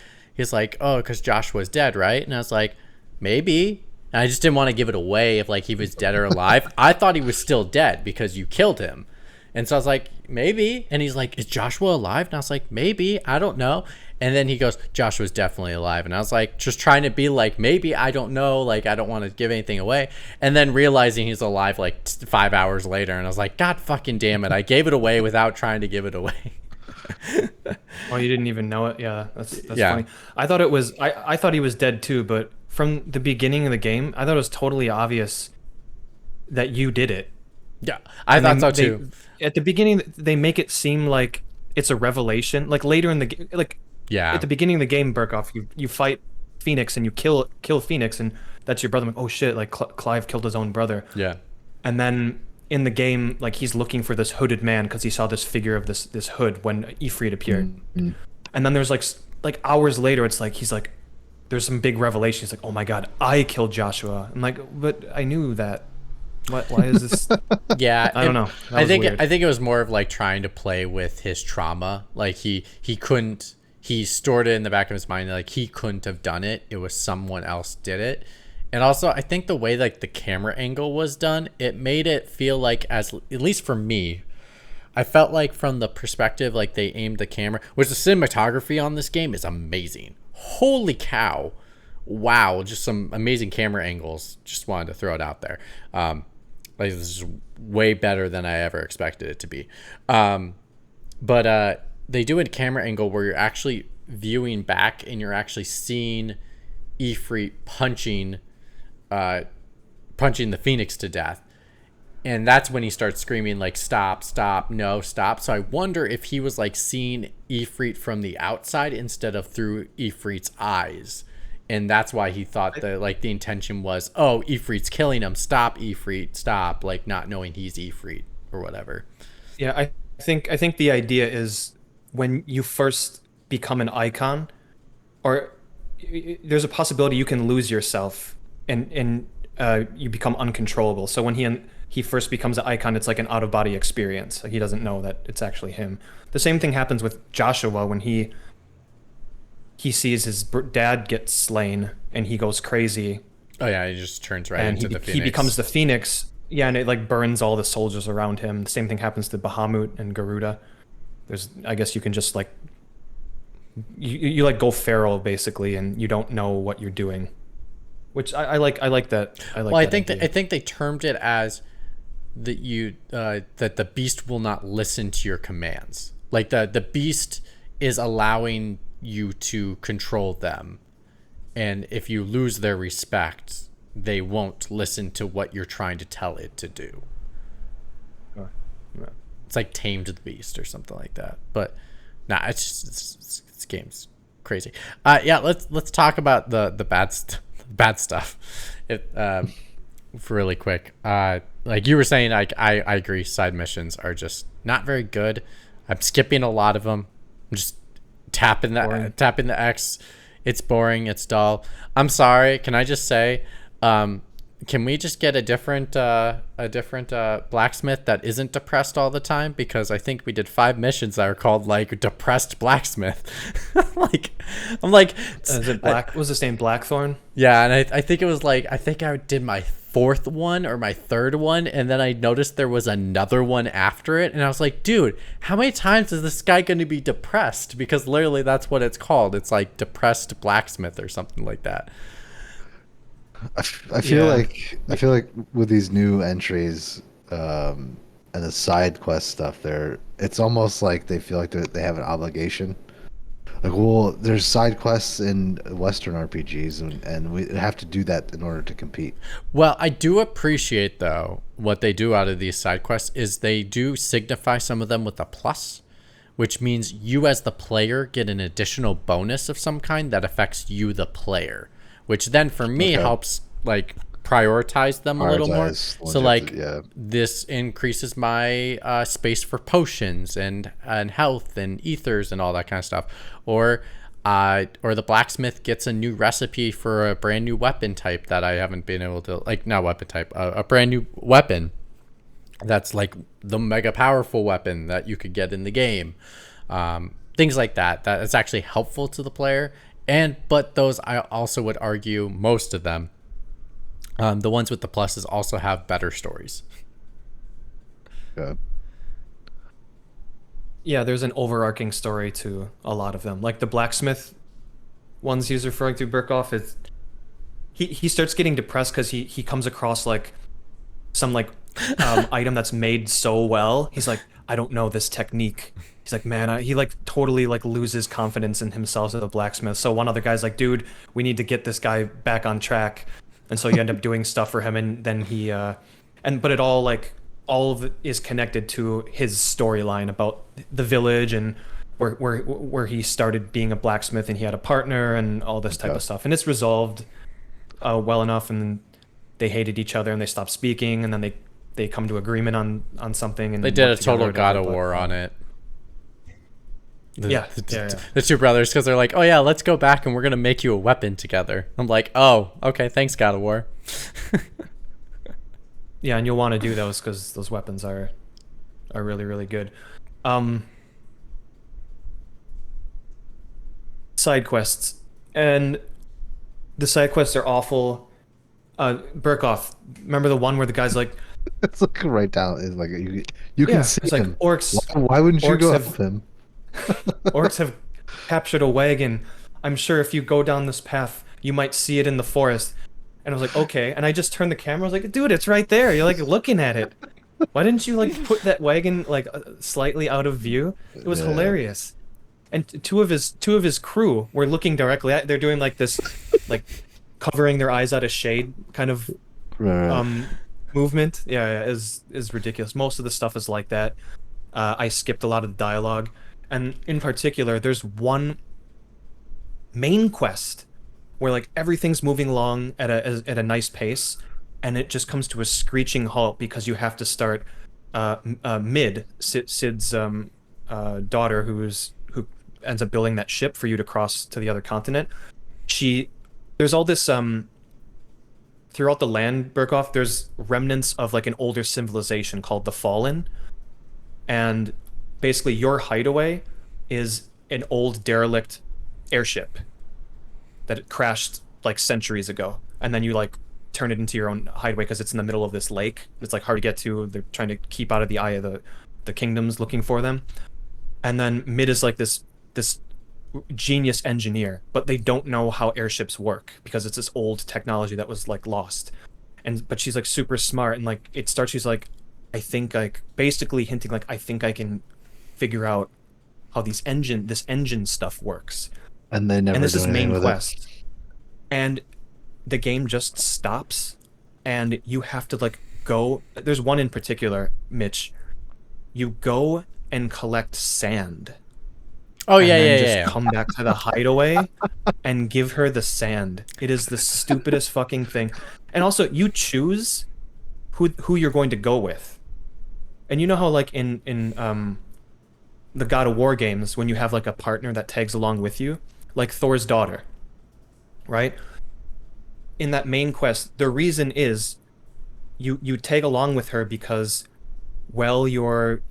oh, because Joshua's dead, right? And I was like, maybe. And I just didn't want to give it away if like he was dead or alive. I thought he was still dead because you killed him. And so I was like, maybe. And he's like, is Joshua alive? And I was like, maybe. I don't know. And then he goes, Joshua's definitely alive. And I was like, just trying to be like, maybe, I don't know. Like, I don't want to give anything away. And then realizing he's alive like 5 hours later. And I was like, God fucking damn it. I gave it away without trying to give it away. Oh, you didn't even know it? Yeah, that's Yeah. funny. I thought it was, I thought he was dead too, but from the beginning of the game, I thought it was totally obvious that you did it. Yeah, I thought so too. At the beginning, they make it seem like it's a revelation. Like later in the game, like Yeah. at the beginning of the game, Burkoff, you fight Phoenix and you kill Phoenix, and that's your brother. I'm like, oh shit! Like Clive killed his own brother. Yeah. And then in the game, like he's looking for this hooded man because he saw this figure of this hood when Ifrit appeared. Mm-hmm. And then there's like hours later, it's like he's like, there's some big revelation. He's like, oh my god, I killed Joshua. I'm like, but I knew that. What? Why is this? Yeah, I don't know. That was weird. I think it was more of like trying to play with his trauma. Like he couldn't. He stored it in the back of his mind. Like he couldn't have done it. It was someone else did it. And also, I think the way like the camera angle was done, it made it feel like, as at least for me, I felt like from the perspective like they aimed the camera, which the cinematography on this game is amazing. Holy cow! Wow, just some amazing camera angles. Just wanted to throw it out there. Like this is way better than I ever expected it to be. But they do a camera angle where you're actually viewing back and you're actually seeing Ifrit punching the Phoenix to death. And that's when he starts screaming like, stop, no, stop. So I wonder if he was like seeing Ifrit from the outside instead of through Ifrit's eyes. And that's why he thought that like the intention was, oh, Ifrit's killing him. Stop, Ifrit, stop. Like not knowing he's Ifrit or whatever. Yeah, I think the idea is when you first become an icon, or there's a possibility you can lose yourself and you become uncontrollable. So when he first becomes an icon, it's like an out of body experience. Like he doesn't know that it's actually him. The same thing happens with Joshua when he sees his dad get slain and he goes crazy. Oh yeah, he just turns right and into the Phoenix. He becomes the Phoenix. Yeah, and it like burns all the soldiers around him. The same thing happens to Bahamut and Garuda. I guess you can just like you like go feral basically, and you don't know what you're doing, which I like that. I like. Well, I think they termed it as that that the beast will not listen to your commands. Like the beast is allowing you to control them, and if you lose their respect, they won't listen to what you're trying to tell it to do. It's like tamed the beast or something like that. But nah, it's just this game's crazy. Yeah, let's talk about the bad stuff. For really quick. Like you were saying, I agree. Side missions are just not very good. I'm skipping a lot of them. I'm just tapping the X. It's boring. It's dull. I'm sorry. Can I just say, can we just get a different blacksmith that isn't depressed all the time? Because I think we did 5 missions that are called like depressed blacksmith. I'm like, is it Black? Was his name Blackthorn? Yeah, and I think it was like, I think I did my fourth one or my third one, and then I noticed there was another one after it, and I was like, dude, how many times is this guy going to be depressed? Because literally that's what it's called. It's like depressed blacksmith or something like that. I feel like with these new entries and the side quest stuff, it's almost like they feel like they have an obligation. Like, well, there's side quests in Western RPGs, and we have to do that in order to compete. Well, I do appreciate, though, what they do out of these side quests is they do signify some of them with a plus, which means you as the player get an additional bonus of some kind that affects you, the player, which then for me helps like prioritize them a little more. So like this increases my space for potions and health and ethers and all that kind of stuff. Or the blacksmith gets a new recipe for a brand new weapon type that I haven't been able to, like, not weapon type, a brand new weapon that's like the mega powerful weapon that you could get in the game. Things like that is actually helpful to the player. But those, I also would argue, most of them, the ones with the pluses also have better stories. Good. Yeah, there's an overarching story to a lot of them. Like the blacksmith ones he's referring to, Burkoff, is he starts getting depressed because he comes across like some like item that's made so well. He's like, I don't know this technique. He's like, man, he like totally like loses confidence in himself as a blacksmith. So one other guy's like, dude, we need to get this guy back on track. And so you end up doing stuff for him, and then but it all like all of it is connected to his storyline about the village and where he started being a blacksmith and he had a partner and all this type of stuff. And it's resolved well enough, and they hated each other and they stopped speaking, and then they come to agreement on something. And they did a total God of War on it. The two brothers, because they're like, oh yeah, let's go back and we're gonna make you a weapon together. I'm like, oh, okay, thanks, God of War. Yeah, and you'll want to do those because those weapons are really, really good. Side quests, and the side quests are awful. Burkoff, remember the one where the guy's like, it's like right down. It's like you can see it's him. Like orcs. Why wouldn't you go help him? Orcs have captured a wagon. I'm sure if you go down this path, you might see it in the forest. And I was like, okay. And I just turned the camera. I was like, dude, it's right there. You're like looking at it. Why didn't you like put that wagon like slightly out of view? It was hilarious. And two of his crew were looking directly at. They're doing like this, like covering their eyes out of shade kind of movement. Yeah, is ridiculous. Most of the stuff is like that. I skipped a lot of the dialogue. And in particular, there's one main quest where like everything's moving along at a nice pace, and it just comes to a screeching halt because you have to start Sid's daughter, who ends up building that ship for you to cross to the other continent. There's all this throughout the land, Burkoff, there's remnants of like an older civilization called the Fallen, and basically your hideaway is an old derelict airship that crashed like centuries ago, and then you like turn it into your own hideaway because it's in the middle of this lake. It's like hard to get to. They're trying to keep out of the eye of the kingdoms looking for them. And then Mid is like this genius engineer, but they don't know how airships work because it's this old technology that was like lost. But she's like super smart, and like it starts, she's like, I think, like basically hinting like, I think I can figure out how this engine stuff works. And they never. And this do is main with quest. it. And the game just stops, and you have to like go. There's one in particular, Mitch. You go and collect sand. Oh and yeah, then yeah. Come back to the hideaway and give her the sand. It is the stupidest fucking thing. And also, you choose who you're going to go with. And you know how like in the God of War games, when you have like a partner that tags along with you, like Thor's daughter, right? In that main quest, the reason is you tag along with her because, well, you're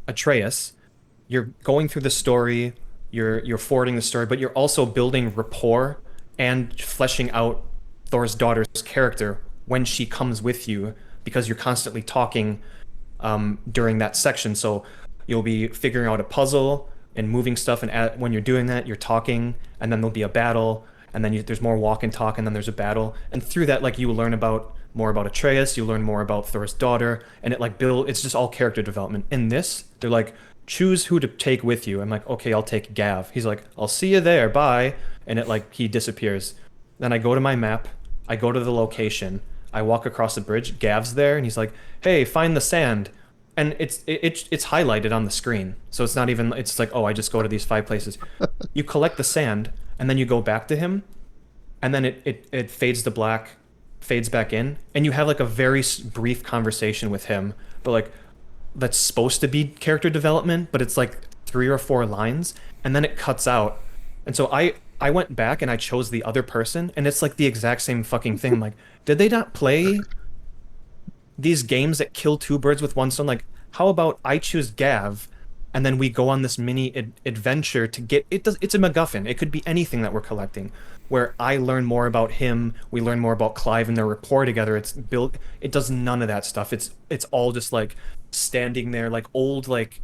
Atreus, you're going through the story, you're forwarding the story, but you're also building rapport and fleshing out Thor's daughter's character when she comes with you, because you're constantly talking during that section. So you'll be figuring out a puzzle and moving stuff, and when you're doing that, you're talking, and then there'll be a battle, and then there's more walk and talk, and then there's a battle, and through that, like, you learn more about Atreus, you learn more about Thor's daughter, and it's just all character development. In this, they're like, choose who to take with you. I'm like, okay, I'll take Gav. He's like, I'll see you there, bye, and he disappears. Then I go to my map, I go to the location, I walk across the bridge, Gav's there, and he's like, hey, find the sand. And it's highlighted on the screen. So it's not even, it's like, oh, I just go to these 5 places. You collect the sand, and then you go back to him, and then it fades to black, fades back in, and you have like a very brief conversation with him, but like, that's supposed to be character development, but it's like 3 or 4 lines, and then it cuts out. And so I went back and I chose the other person, and it's like the exact same fucking thing. I'm like, did they not play these games that kill 2 birds with 1 stone? Like, how about I choose Gav, and then we go on this mini adventure to get it. It's a MacGuffin. It could be anything that we're collecting, where I learn more about him, we learn more about Clive and their rapport together. It does none of that stuff. It's all just like standing there, like old like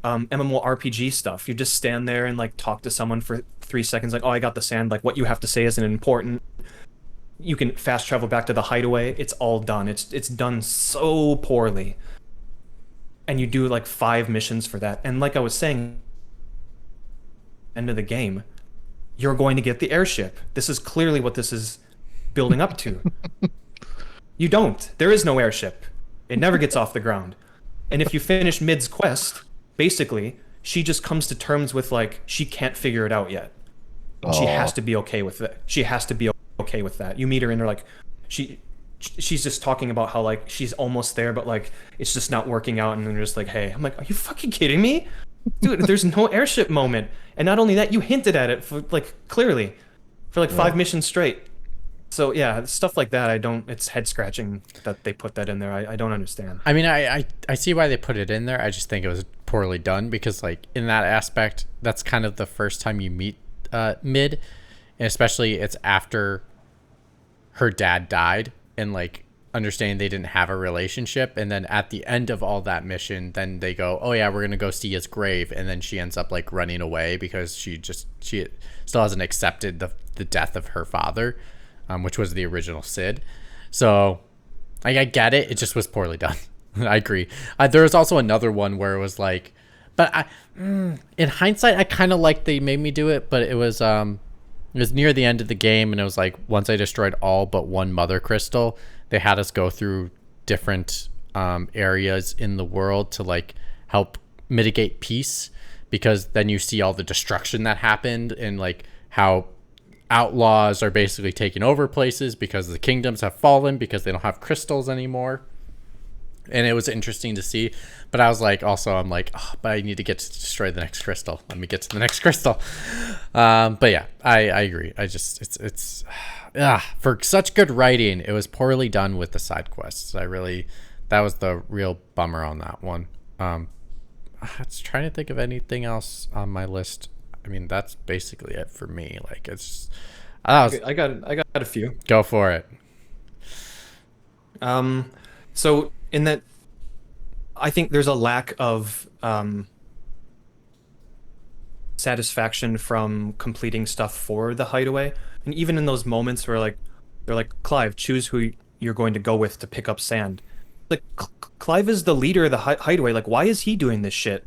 MMORPG stuff. You just stand there and like talk to someone for 3 seconds, like, oh, I got the sand, like what you have to say isn't important. You can fast travel back to the hideaway. It's all done. It's done so poorly. And you do like 5 missions for that. And like I was saying, end of the game, you're going to get the airship. This is clearly what this is building up to. You don't. There is no airship. It never gets off the ground. And if you finish Mid's quest, basically, she just comes to terms with like, she can't figure it out yet. And she has to be okay with it. She has to be okay with that. You meet her and they're like, she's just talking about how like she's almost there, but like it's just not working out, and they're just like, hey, I'm like, are you fucking kidding me, dude? There's no airship moment. And not only that, you hinted at it for like clearly for like 5 missions straight. So yeah, stuff like that, it's head scratching that they put that in there. I don't understand. I mean, I see why they put it in there. I just think it was poorly done, because like in that aspect, that's kind of the first time you meet Mid, and especially it's after her dad died, and like understanding they didn't have a relationship, and then at the end of all that mission, then they go, oh yeah, we're gonna go see his grave, and then she ends up like running away because she still hasn't accepted the death of her father, which was the original Sid. So I get it just was poorly done. I agree. There was also another one where it was like, but in hindsight, I kind of like they made me do it, but it was near the end of the game, and it was like once I destroyed all but 1 mother crystal, they had us go through different areas in the world to like help mitigate peace, because then you see all the destruction that happened, and like how outlaws are basically taking over places because the kingdoms have fallen because they don't have crystals anymore. And it was interesting to see, but I was like, also, I'm like, oh, but I need to get to destroy the next crystal. Let me get to the next crystal. But yeah, I agree. I just, it's for such good writing, it was poorly done with the side quests. That was the real bummer on that one. I was trying to think of anything else on my list. I mean, that's basically it for me. Like, it's, I got a few. Go for it. So in that, I think there's a lack of satisfaction from completing stuff for the hideaway, and even in those moments where like they're like, Clive, choose who you're going to go with to pick up sand. Like Clive is the leader of the hideaway. Like, why is he doing this shit?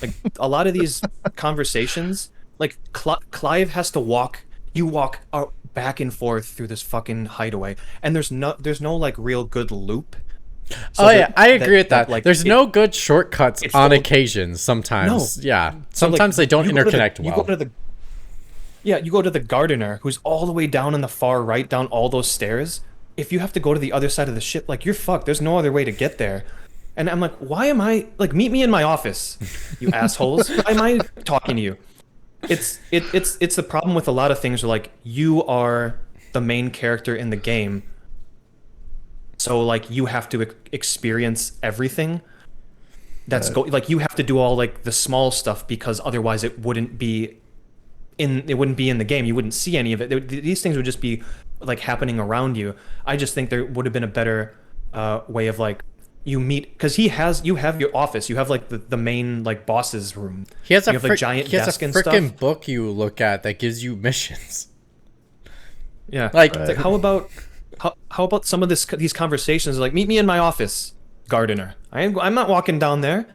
Like a lot of these conversations, like Clive has to walk. You walk back and forth through this fucking hideaway, and there's no like real good loop. So I agree with that. Like, there's no good shortcuts on occasions. Sometimes, yeah. Sometimes they don't interconnect well. You go to the gardener, who's all the way down in the far right, down all those stairs. If you have to go to the other side of the ship, like, you're fucked. There's no other way to get there. And I'm like, why am I like, meet me in my office, you assholes? Why am I talking to you? It's the problem with a lot of things where like, you are the main character in the game. So like you have to experience everything. Like you have to do all like the small stuff, because otherwise it wouldn't be it wouldn't be in the game. You wouldn't see any of it. These things would just be like happening around you. I just think there would have been a better way of like you meet, because you have your office, you have like the main like boss's room. He has you have a giant desk and stuff. freaking book you look at that gives you missions. Yeah, like, it's like how about some of these conversations? Like, meet me in my office, gardener. I'm not walking down there.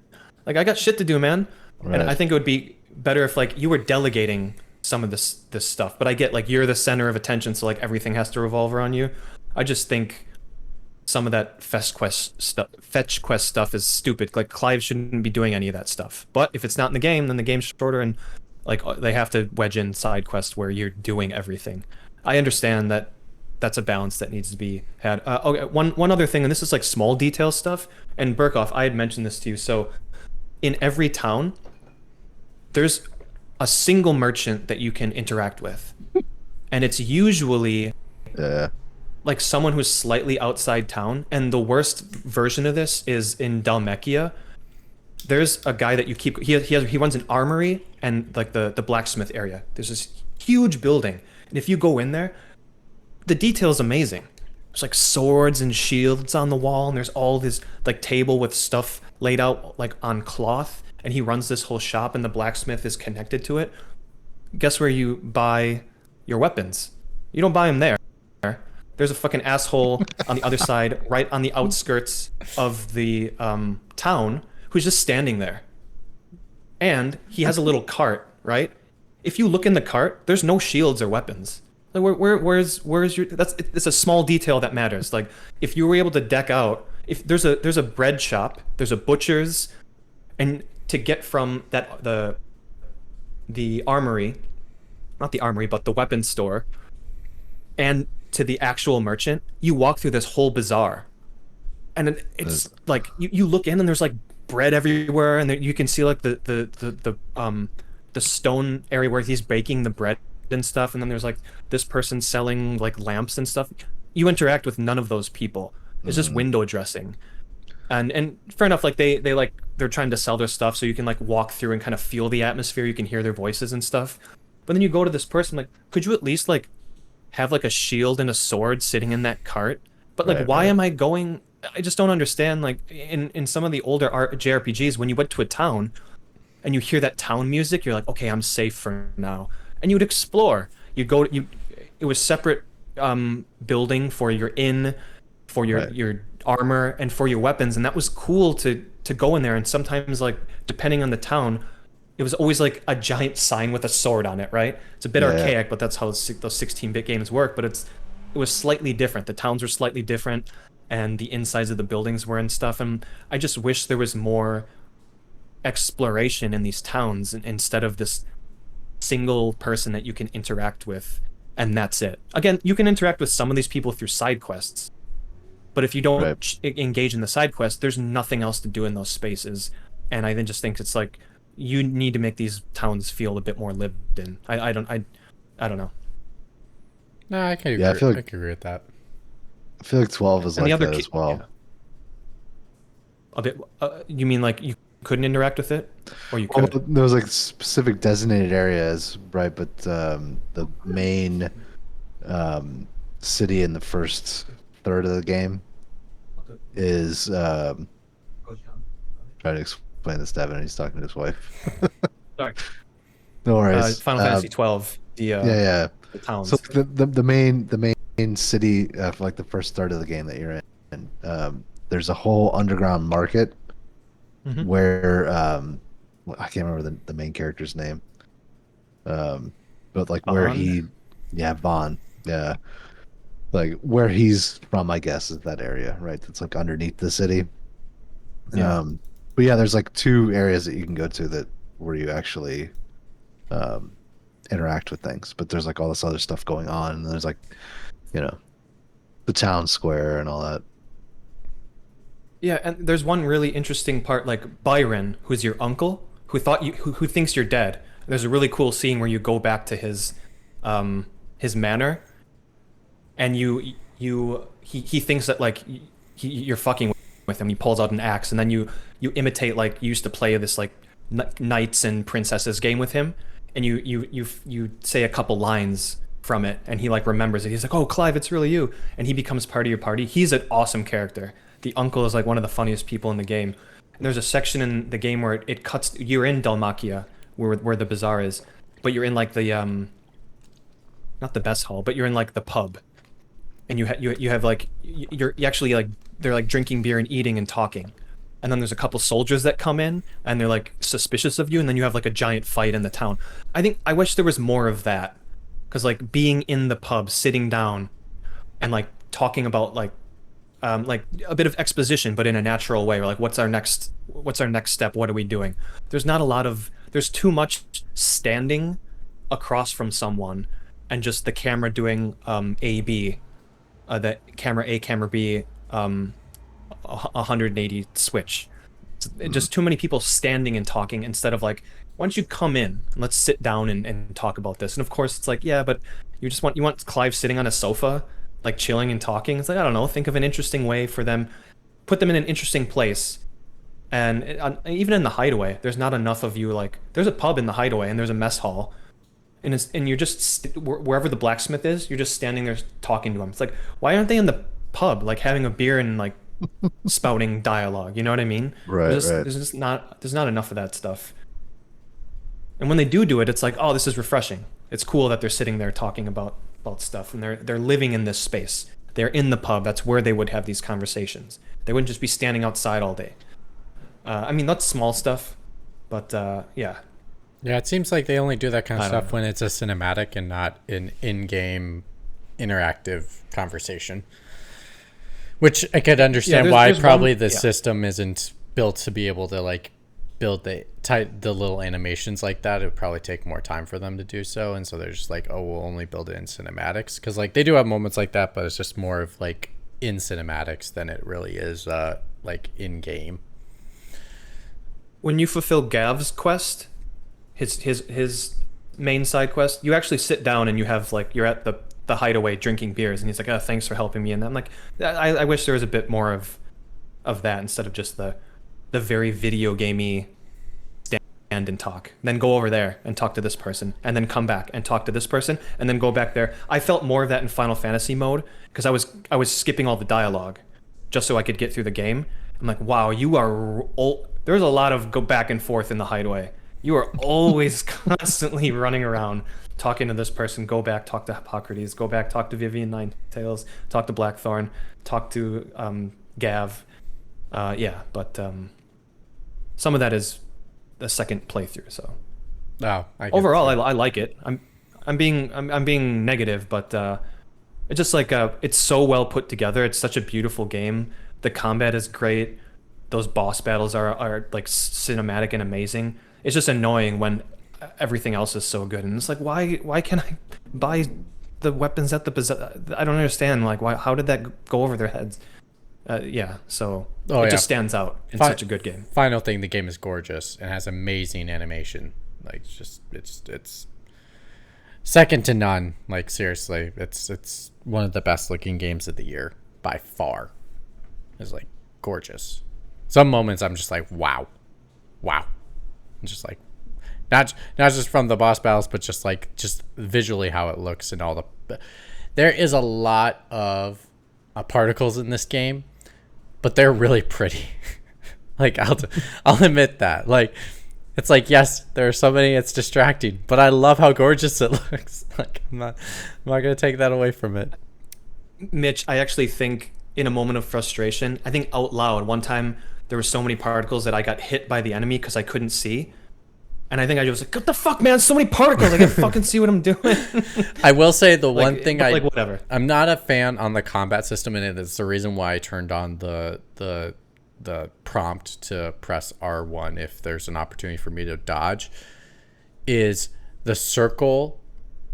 Like, I got shit to do, man. Right. And I think it would be better if like you were delegating some of this stuff. But I get like you're the center of attention, so like everything has to revolve around you. I just think some of that fetch quest stuff is stupid. Like, Clive shouldn't be doing any of that stuff. But if it's not in the game, then the game's shorter, and like they have to wedge in side quests where you're doing everything. I understand that that's a balance that needs to be had. Okay, one other thing, and this is like small detail stuff. And Burkhoff, I had mentioned this to you. So in every town, there's a single merchant that you can interact with, and it's usually like someone who's slightly outside town. And the worst version of this is in Dalmekia. There's a guy that you keep. He runs an armory and like the blacksmith area. There's this huge building. And if you go in there, the detail is amazing. There's like swords and shields on the wall, and there's all this like table with stuff laid out like on cloth. And he runs this whole shop, and the blacksmith is connected to it. Guess where you buy your weapons? You don't buy them there. There's a fucking asshole on the other side, right on the outskirts of the town, who's just standing there. And he has a little cart, right? If you look in the cart, there's no shields or weapons. Like, where's your? It's a small detail that matters. Like, if you were able to deck out, if there's a bread shop, there's a butcher's, and to get from the armory, not the armory, but the weapons store, and to the actual merchant, you walk through this whole bazaar, and it's like you look in and there's like bread everywhere, and you can see like the stone area where he's baking the bread and stuff, and then there's like this person selling like lamps and stuff. You interact with none of those people. It's just window dressing, and fair enough. Like they're trying to sell their stuff, so you can like walk through and kind of feel the atmosphere. You can hear their voices and stuff. But then you go to this person, like, could you at least like have like a shield and a sword sitting in that cart? But like, why am I going? I just don't understand. Like in some of the older JRPGs, when you went to a town and you hear that town music, you're like, okay, I'm safe for now. And you would explore. It was separate building for your inn, for your armor, and for your weapons, and that was cool to go in there. And sometimes, like, depending on the town, it was always like a giant sign with a sword on it, right? It's a bit archaic, but that's how those 16-bit games work. But it was slightly different. The towns were slightly different, and the insides of the buildings were and stuff. And I just wish there was more exploration in these towns instead of this single person that you can interact with, and that's it. Again, you can interact with some of these people through side quests, but if you don't engage in the side quest, there's nothing else to do in those spaces. And I then just think it's like you need to make these towns feel a bit more lived in. I don't know. No, I can agree. I can agree with that. I feel like 12 is like that as well. Yeah. A bit. You mean like you couldn't interact with it, or you could? Well, there was like specific designated areas, right? But the main city in the first third of the game is trying to explain this to Devin. He's talking to his wife. Sorry. No worries. Final Fantasy 12. The towns. So the main city for like the first third of the game that you're in, there's a whole underground market. Mm-hmm. Where I can't remember the main character's name, but like Vaughn? Vaughn, like where he's from, I guess, is that area, right? That's like underneath the city. Yeah. But yeah, there's like two areas that you can go to where you actually interact with things. But there's like all this other stuff going on, and there's like, the town square and all that. Yeah, and there's one really interesting part, like Byron, who's your uncle, who thinks you're dead. There's a really cool scene where you go back to his manor, and he thinks that like you're fucking with him. He pulls out an axe, and then you imitate like you used to play this like knights and princesses game with him, and you say a couple lines from it, and he like remembers it. He's like, "Oh, Clive, it's really you," and he becomes part of your party. He's an awesome character. The uncle is like one of the funniest people in the game. And there's a section in the game where it cuts. You're in Dalmatia, where the bazaar is, but you're in like the not the best hall, but you're in like the pub, and you have like you actually like they're like drinking beer and eating and talking, and then there's a couple soldiers that come in and they're like suspicious of you, and then you have like a giant fight in the town. I wish there was more of that, because like being in the pub, sitting down, and like talking about like a bit of exposition, but in a natural way. Or like, what's our next step? What are we doing? There's too much standing across from someone, and just the camera doing A B, the camera A, camera B, 180 switch. Just too many people standing and talking instead of like, why don't you come in? Let's sit down and talk about this. And of course, it's like, yeah, but you want Clive sitting on a sofa, like chilling and talking. It's like, I don't know, think of an interesting way for them, put them in an interesting place. And even in the hideaway, there's not enough of you. Like, there's a pub in the hideaway and there's a mess hall, and you're just wherever the blacksmith is, you're just standing there talking to him. It's like, why aren't they in the pub, like having a beer and like spouting dialogue? You know what I mean? Right. There's not enough of that stuff. And when they do it, it's like, oh, this is refreshing. It's cool that they're sitting there talking about stuff, and they're living in this space. They're in the pub. That's where they would have these conversations. They wouldn't just be standing outside all day. I mean, that's small stuff, but yeah. Yeah, it seems like they only do that kind of stuff know. when it's a cinematic and not an in-game interactive conversation. Which I could understand why probably the system isn't built to be able to like build the little animations like that. It would probably take more time for them to do so, and so they're just like, oh, we'll only build it in cinematics, because like they do have moments like that, but it's just more of like in cinematics than it really is like in game. When you fulfill Gav's quest, his main side quest, you actually sit down and you have like, you're at the hideaway drinking beers, and he's like, oh, thanks for helping me. And I'm like, I wish there was a bit more of that instead of just the very video gamey stand and talk, then go over there and talk to this person, and then come back and talk to this person, and then go back there. I felt more of that in Final Fantasy mode, because I was skipping all the dialogue just so I could get through the game. I'm like, wow, you are old. There's a lot of go back and forth in the hideaway. You are always constantly running around talking to this person, go back, talk to Hippocrates, go back, talk to Vivian Ninetails, talk to Blackthorn, talk to Gav. Yeah, but some of that is a second playthrough. So overall, I like it. I'm being negative, but it's just like it's so well put together. It's such a beautiful game. The combat is great. Those boss battles are like cinematic and amazing. It's just annoying when everything else is so good, and it's like, why can't I buy the weapons at the bazaar? I don't understand. Like, why? How did that go over their heads? Yeah, so it just stands out in such a good game. Final thing, the game is gorgeous and has amazing animation. Like, it's second to none. Like, seriously, it's one of the best looking games of the year by far. It's like gorgeous. Some moments I'm just like, wow. I'm just like, not just from the boss battles, but just visually how it looks and all the. There is a lot of particles in this game, but they're really pretty. Like, I'll admit that. Like, it's like, yes, there are so many, it's distracting, but I love how gorgeous it looks. Like, I'm not gonna take that away from it. Mitch, I actually think in a moment of frustration, I think out loud, one time there were so many particles that I got hit by the enemy because I couldn't see. And I think I was like, what the fuck, man? So many particles. I can't fucking see what I'm doing. I will say the one thing whatever. I'm not a fan on the combat system, and it's the reason why I turned on the prompt to press R1 if there's an opportunity for me to dodge, is the circle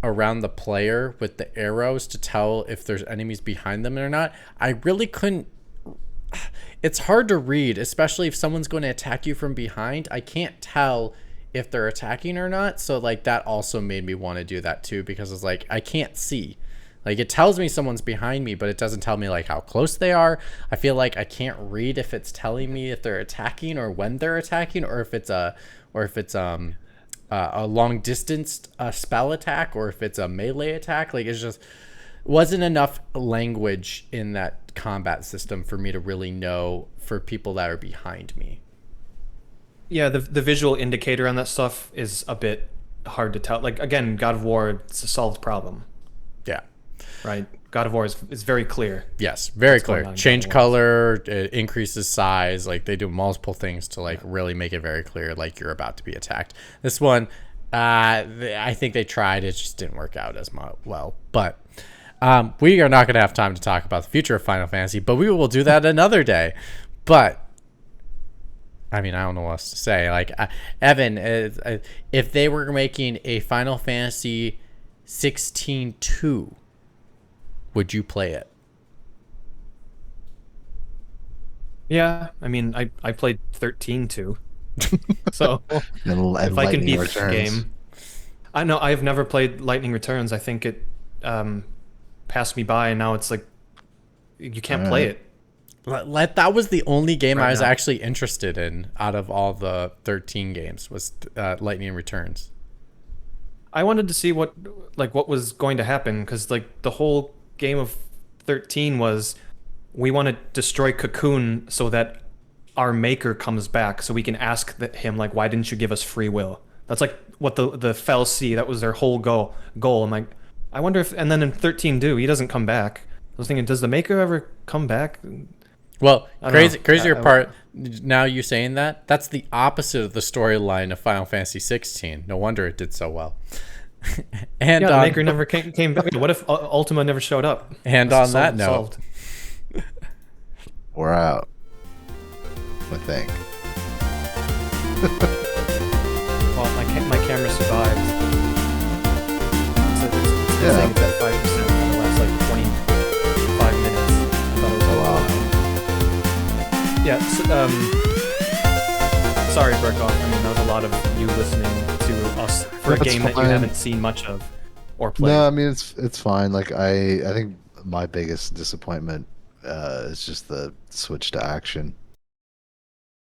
around the player with the arrows to tell if there's enemies behind them or not. I really couldn't. It's hard to read, especially if someone's going to attack you from behind. I can't tell if they're attacking or not, so like that also made me want to do that too, because it's like I can't see. Like, it tells me someone's behind me, but it doesn't tell me like how close they are. I feel like I can't read if it's telling me if they're attacking or when they're attacking, or if it's a long distance spell attack or if it's a melee attack. Like it's just wasn't enough language in that combat system for me to really know for people that are behind me. Yeah, the visual indicator on that stuff is a bit hard to tell. Like again, God of War, it's a solved problem. Yeah. Right. God of War is very clear. Yes, very What's clear. going on in Change God of War. color, it increases size. Like they do multiple things to like really make it very clear, like you're about to be attacked. This one, I think they tried. It just didn't work out as well. But we are not going to have time to talk about the future of Final Fantasy, but we will do that another day. But I mean, I don't know what else to say. Like Evan, if they were making a Final Fantasy 16-2, would you play it? Yeah, I mean, I played 13 too. So And if I can Lightning beat the Returns. game, I know I've never played Lightning Returns. I think it passed me by, and now it's like you can't play it. That was the only game Right I was now. actually interested in out of all the 13 games was Lightning Returns. I wanted to see what was going to happen because like the whole game of 13 was we want to destroy Cocoon so that our maker comes back so we can ask him like why didn't you give us free will? That's like what the Fel C, that was their whole goal. I'm like, I wonder if, and then in 13 he doesn't come back. I was thinking, does the maker ever come back? Well, I don't know. crazier part, now you saying that, that's the opposite of the storyline of Final Fantasy 16. No wonder it did so well. And Yeah, the maker never came back. What if Ultima never showed up? And That's on that note, solved. We're out. I think. Well, my camera survived. It's Yeah. saying it's at 5% for the last like 25 minutes. I thought it was a while. Yeah. Sorry, Burkoff. I mean, that was a lot of you listening to us for a That's game that you fine. haven't seen much of or played. No, I mean it's fine. Like I think my biggest disappointment is just the switch to action.